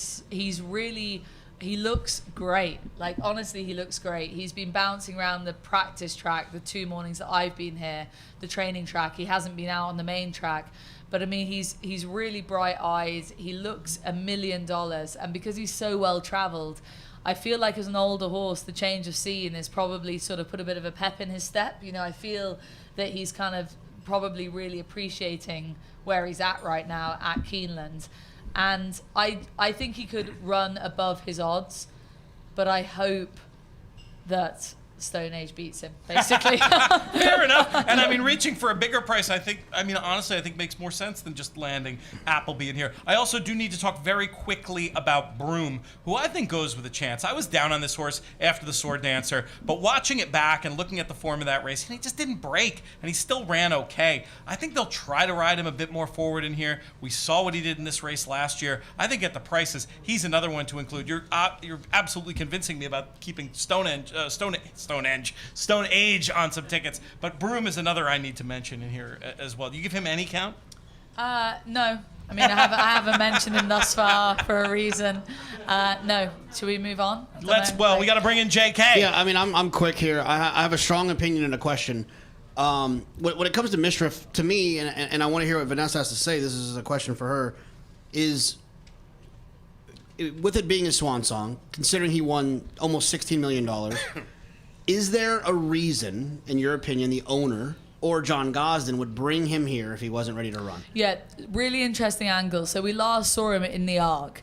looks great. Like, honestly, he looks great. He's been bouncing around the practice track the 2 mornings that I've been here, the training track. He hasn't been out on the main track. But, I mean, he's really bright eyes. He looks $1 million. And because he's so well travelled, I feel like as an older horse, the change of scene has probably sort of put a bit of a pep in his step. You know, I feel that he's kind of probably really appreciating where he's at right now at Keeneland. And I think he could run above his odds, but I hope that Stone Age beats him, basically. Fair enough. And I mean, reaching for a bigger price, honestly, I think makes more sense than just landing Appleby in here. I also do need to talk very quickly about Broom, who I think goes with a chance. I was down on this horse after the Sword Dancer, but watching it back and looking at the form of that race, he just didn't break, and he still ran okay. I think they'll try to ride him a bit more forward in here. We saw what he did in this race last year. I think at the prices, he's another one to include. You're absolutely convincing me about keeping Stone Age on some tickets, but Broom is another I need to mention in here as well. Do you give him any count? No. I mean, I haven't mentioned him thus far for a reason. No. Should we move on? We got to bring in JK. Yeah, I mean, I'm quick here. I have a strong opinion and a question. When it comes to Mishriff, to me, and I want to hear what Vanessa has to say, this is a question for her, is with it being a swan song, considering he won almost $16 million, is there a reason, in your opinion, the owner or John Gosden would bring him here if he wasn't ready to run? Yeah, really interesting angle. So we last saw him in the Arc.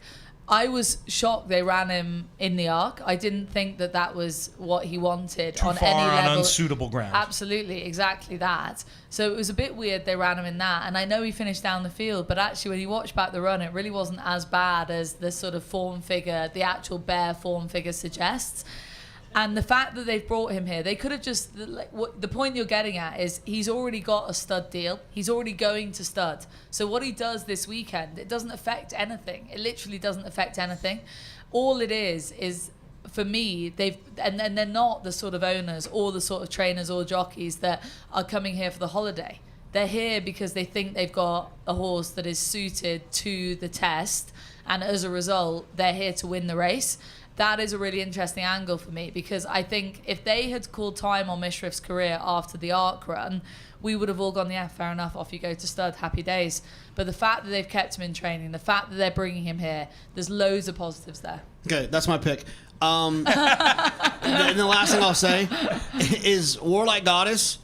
I was shocked they ran him in the arc. I didn't think that was what he wanted Too on far any level. on unsuitable ground. Absolutely, exactly that. So it was a bit weird they ran him in that. And I know he finished down the field, but actually when you watch back the run, it really wasn't as bad as the sort of form figure, the actual bare form figure suggests. And the fact that they've brought him here, they could have just, the point you're getting at is he's already got a stud deal. He's already going to stud. So what he does this weekend, it doesn't affect anything. It literally doesn't affect anything. All it is for me, and they're not the sort of owners or the sort of trainers or jockeys that are coming here for the holiday. They're here because they think they've got a horse that is suited to the test. And as a result, they're here to win the race. That is a really interesting angle for me, because I think if they had called time on Mishriff's career after the arc run, we would have all gone, yeah, fair enough, off you go to stud, happy days. But the fact that they've kept him in training, the fact that they're bringing him here, there's loads of positives there. Okay, that's my pick. And the last thing I'll say is Warlike Goddess,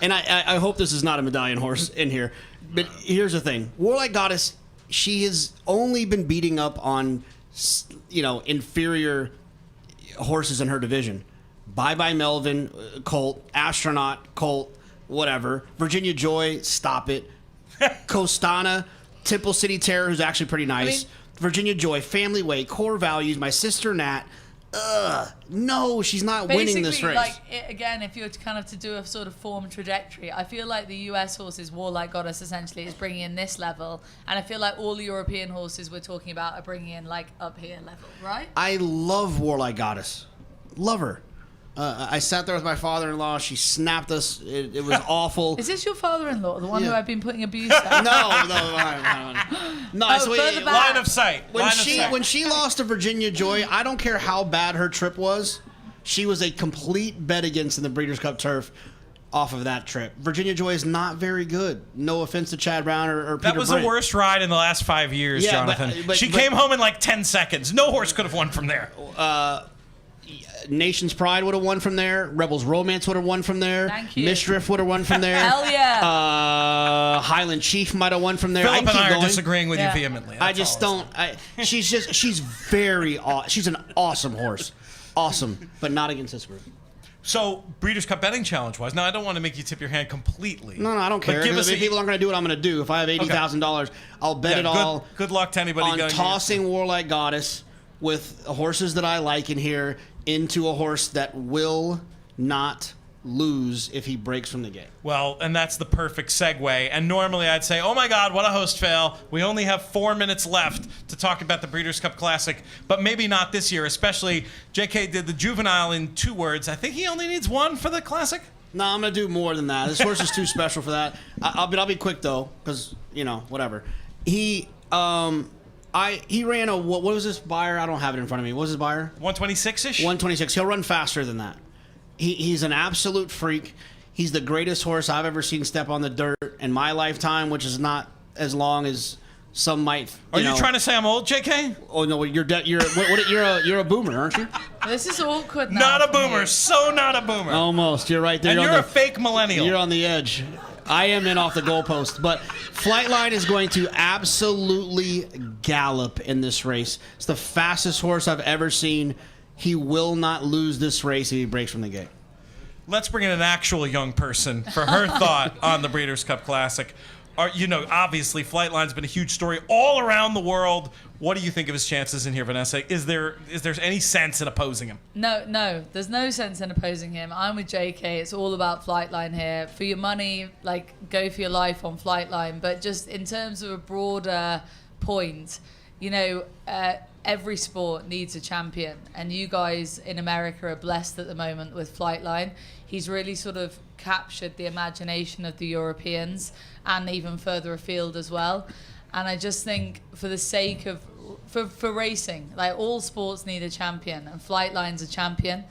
and I hope this is not a medallion horse in here, but here's the thing. Warlike Goddess, she has only been beating up on inferior horses in her division. Bye Bye Melvin, colt. Astronaut, colt. Whatever. Virginia Joy, stop it. Costana, Temple City Terror, who's actually pretty nice. Virginia Joy, Family Way, Core Values, my sister Nat. No, she's not winning this race. Again, if you were to do a sort of form trajectory, I feel like the US horses, Warlike Goddess essentially, is bringing in this level, and I feel like all the European horses we're talking about are bringing in up here level, right? I love Warlike Goddess. Love her. I sat there with my father-in-law. She snapped us. It was awful. Is this your father-in-law, the one who Yeah. I've been putting abuse at? No. Further back. Line of sight. When she lost to Virginia Joy, I don't care how bad her trip was. She was a complete bet against in the Breeders' Cup Turf off of that trip. Virginia Joy is not very good. No offense to Chad Brown or Peter That was Britt. the worst ride in the last 5 years, Yeah, Jonathan. but She came home in 10 seconds. No horse could have won from there. Nation's Pride would have won from there. Rebels Romance would have won from there. Thank you. Misdrift would have won from there. Hell yeah. Highland Chief might have won from there. Phillip I can and keep I are going. disagreeing with Yeah. you vehemently. I That's just all don't. She's an awesome horse. Awesome, but not against this group. So, Breeders' Cup betting challenge-wise, now I don't want to make you tip your hand completely. No, I don't But care. give us If people aren't going to do what I'm going to do. If I have $80,000, I'll bet it all Good luck to anybody on going tossing Warlike Goddess with horses that I like in here into a horse that will not lose if he breaks from the gate. Well, and that's the perfect segue. And normally I'd say, oh my God, what a host fail. We only have 4 minutes left to talk about the Breeders' Cup Classic, but maybe not this year, especially JK did the Juvenile in 2 words. I think he only needs 1 for the Classic. No, I'm going to do more than that. This horse is too special for that. I'll be quick, though, because, whatever. He ran a, what was this buyer? I don't have it in front of me. What was his buyer? 126-ish? 126. He'll run faster than that. He's an absolute freak. He's the greatest horse I've ever seen step on the dirt in my lifetime, which is not as long as some might. Are you trying to say I'm old, JK? Oh no, you're you're a boomer, aren't you? This is awkward now. Not a for boomer. me. So not a boomer. Almost. You're right there. And you're on a fake millennial. You're on the edge. I am in off the goalpost, but Flightline is going to absolutely gallop in this race. It's the fastest horse I've ever seen. He will not lose this race if he breaks from the gate. Let's bring in an actual young person for her thought on the Breeders' Cup Classic. Obviously, Flightline's been a huge story all around the world. What do you think of his chances in here, Vanessa? Is there any sense in opposing him? No, there's no sense in opposing him. I'm with JK. It's all about Flightline here. For your money, go for your life on Flightline. But just in terms of a broader point, every sport needs a champion, and you guys in America are blessed at the moment with Flightline. He's really sort of captured the imagination of the Europeans and even further afield as well. And I just think for the sake of for racing, all sports need a champion, and Flightline's a champion.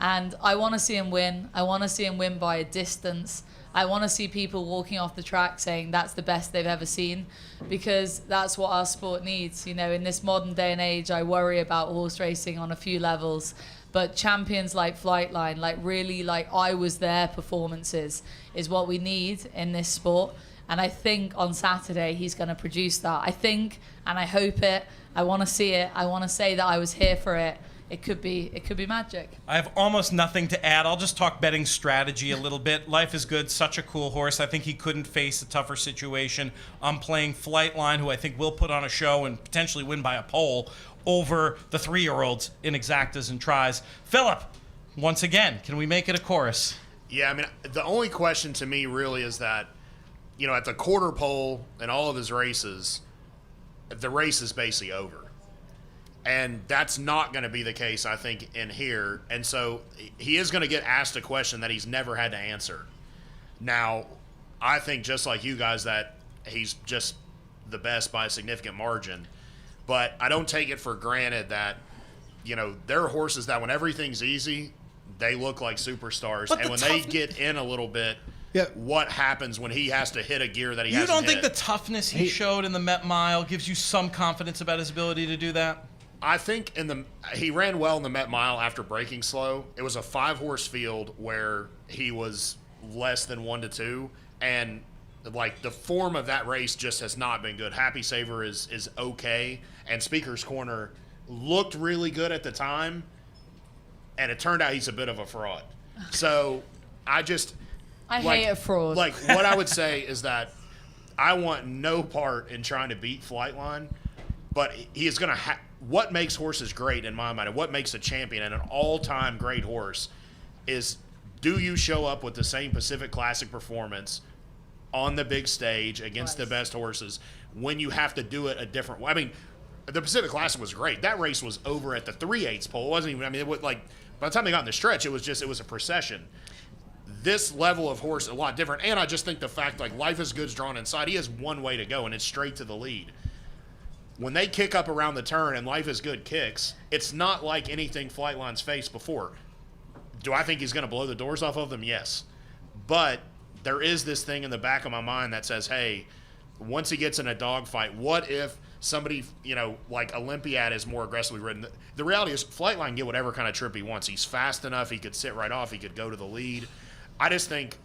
And I want to see him win. I want to see him win by a distance. I want to see people walking off the track saying that's the best they've ever seen, because that's what our sport needs. In this modern day and age, I worry about horse racing on a few levels, But champions like Flightline, like really like I was there performances is what we need in this sport. And I think on Saturday he's going to produce that. I think, and I hope it. I want to see it. I want to say that I was here for it. It could be magic. I have almost nothing to add. I'll just talk betting strategy a little bit. Life is Good, such a cool horse. I think he couldn't face a tougher situation. I'm playing Flightline, who I think will put on a show and potentially win by a pole over the 3-year-olds in exactas and tries. Phillip, once again, can we make it a chorus? Yeah, I mean, the only question to me really is that, at the quarter pole in all of his races, the race is basically over. And that's not going to be the case, I think, in here. And so he is going to get asked a question that he's never had to answer. Now, I think just like you guys that he's just the best by a significant margin. But I don't take it for granted that, there are horses that when everything's easy, they look like superstars. But and when they get in a little bit, what happens when he has to hit a gear that he hasn't hit? You don't think the toughness he showed in the Met Mile gives you some confidence about his ability to do that? I think he ran well in the Met Mile after breaking slow. It was a 5-horse field where he was less than 1-2, and like the form of that race just has not been good. Happy Saver is okay, and Speaker's Corner looked really good at the time, and it turned out he's a bit of a fraud. So I hate a fraud. Like what I would say is that I want no part in trying to beat Flightline, but he is going to what makes horses great in my mind, and what makes a champion and an all-time great horse is, do you show up with the same Pacific Classic performance on the big stage against the best horses when you have to do it a different way? I mean, the Pacific Classic was great. That race was over at the 3/8 pole. It wasn't even, it was like, by the time they got in the stretch, it was a procession. This level of horse a lot different, and I just think the fact, like, Life is Good's drawn inside, he has one way to go, and it's straight to the lead. When they kick up around the turn and Life is Good kicks, it's not like anything Flightline's faced before. Do I think he's going to blow the doors off of them? Yes. But there is this thing in the back of my mind that says, hey, once he gets in a dogfight, what if somebody, like Olympiad is more aggressively ridden? The reality is Flightline can get whatever kind of trip he wants. He's fast enough. He could sit right off. He could go to the lead. I just think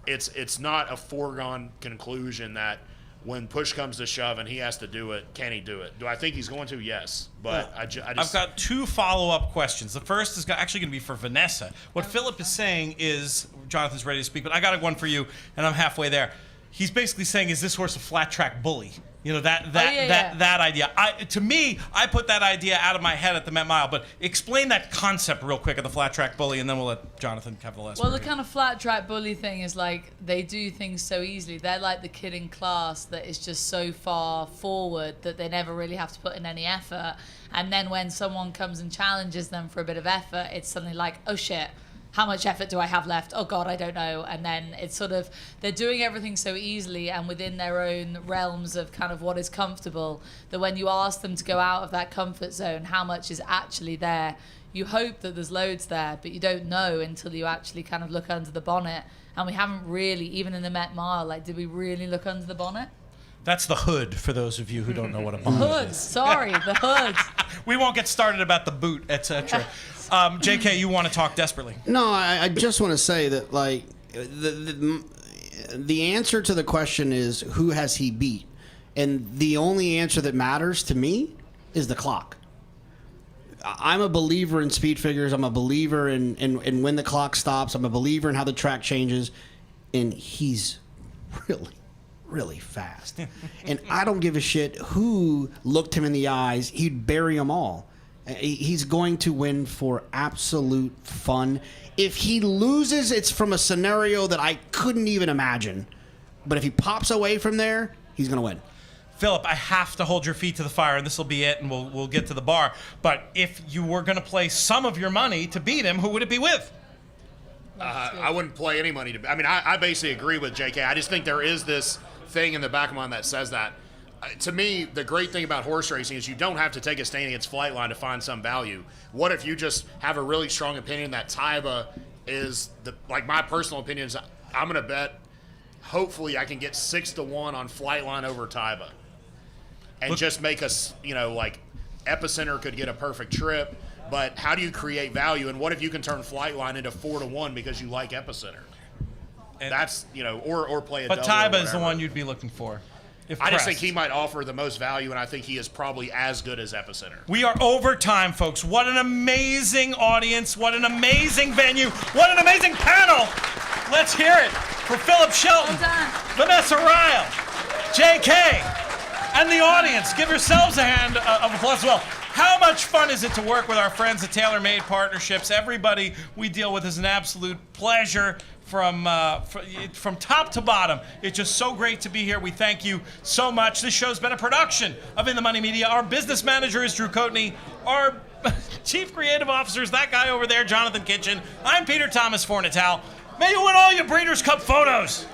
it's not a foregone conclusion that when push comes to shove and he has to do it, can he do it? Do I think he's going to? Yes. But I've got 2 follow-up questions. The first is actually going to be for Vanessa. What Phillip is saying is, Jonathan's ready to speak, but I got one for you, and I'm halfway there. He's basically saying, is this horse a flat track bully? That idea. To me, I put that idea out of my head at the Met Mile, but explain that concept real quick of the flat track bully, and then we'll let Jonathan have the last word. Well, the kind of flat track bully thing is like they do things so easily. They're like the kid in class that is just so far forward that they never really have to put in any effort. And then when someone comes and challenges them for a bit of effort, it's suddenly like, oh shit, how much effort do I have left? Oh God, I don't know. And then it's sort of, they're doing everything so easily and within their own realms of kind of what is comfortable, that when you ask them to go out of that comfort zone, how much is actually there? You hope that there's loads there, but you don't know until you actually kind of look under the bonnet. And we haven't really, even in the Met Mile, like, did we really look under the bonnet? That's the hood, for those of you who don't know what a bonnet is. Sorry, the hood. We won't get started about the boot, etc. JK, you want to talk desperately? No, I just want to say that, like, the answer to the question is, who has he beat? And the only answer that matters to me is the clock. I'm a believer in speed figures. I'm a believer in when the clock stops. I'm a believer in how the track changes. And he's really fast. And I don't give a shit who looked him in the eyes. He'd bury them all. He's going to win for absolute fun. If he loses, it's from a scenario that I couldn't even imagine. But if he pops away from there, he's going to win. Phillip, I have to hold your feet to the fire, and this will be it, and we'll get to the bar. But if you were going to play some of your money to beat him, who would it be with? I wouldn't play any money to. I mean, I basically agree with JK. I just think there is this thing in the back of my mind that says that. To me, the great thing about horse racing is you don't have to take a stand against Flightline to find some value. What if you just have a really strong opinion that Taiba is my personal opinion is I'm going to bet, hopefully I can get 6-1 on Flightline over Taiba. And just make us, like Epicenter could get a perfect trip. But how do you create value? And what if you can turn Flightline into 4-1 because you like Epicenter? That's, or play a But double. Taiba or is the whatever. one you'd be looking for. If I just pressed. think he might offer the most value, and I think he is probably as good as Epicenter. We are over time, folks. What an amazing audience. What an amazing venue. What an amazing panel. Let's hear it for Phillip Shelton, Well done. Vanessa Ryle, JK, and the audience. Give yourselves a hand of applause as well. How much fun is it to work with our friends at Tailor Made Partnerships? Everybody we deal with is an absolute pleasure. From top to bottom. It's just so great to be here. We thank you so much. This show's been a production of In the Money Media. Our business manager is Drew Coatney. Our chief creative officer is that guy over there, Jonathan Kitchen. I'm Peter Thomas Fornatal. May you win all your Breeders' Cup photos.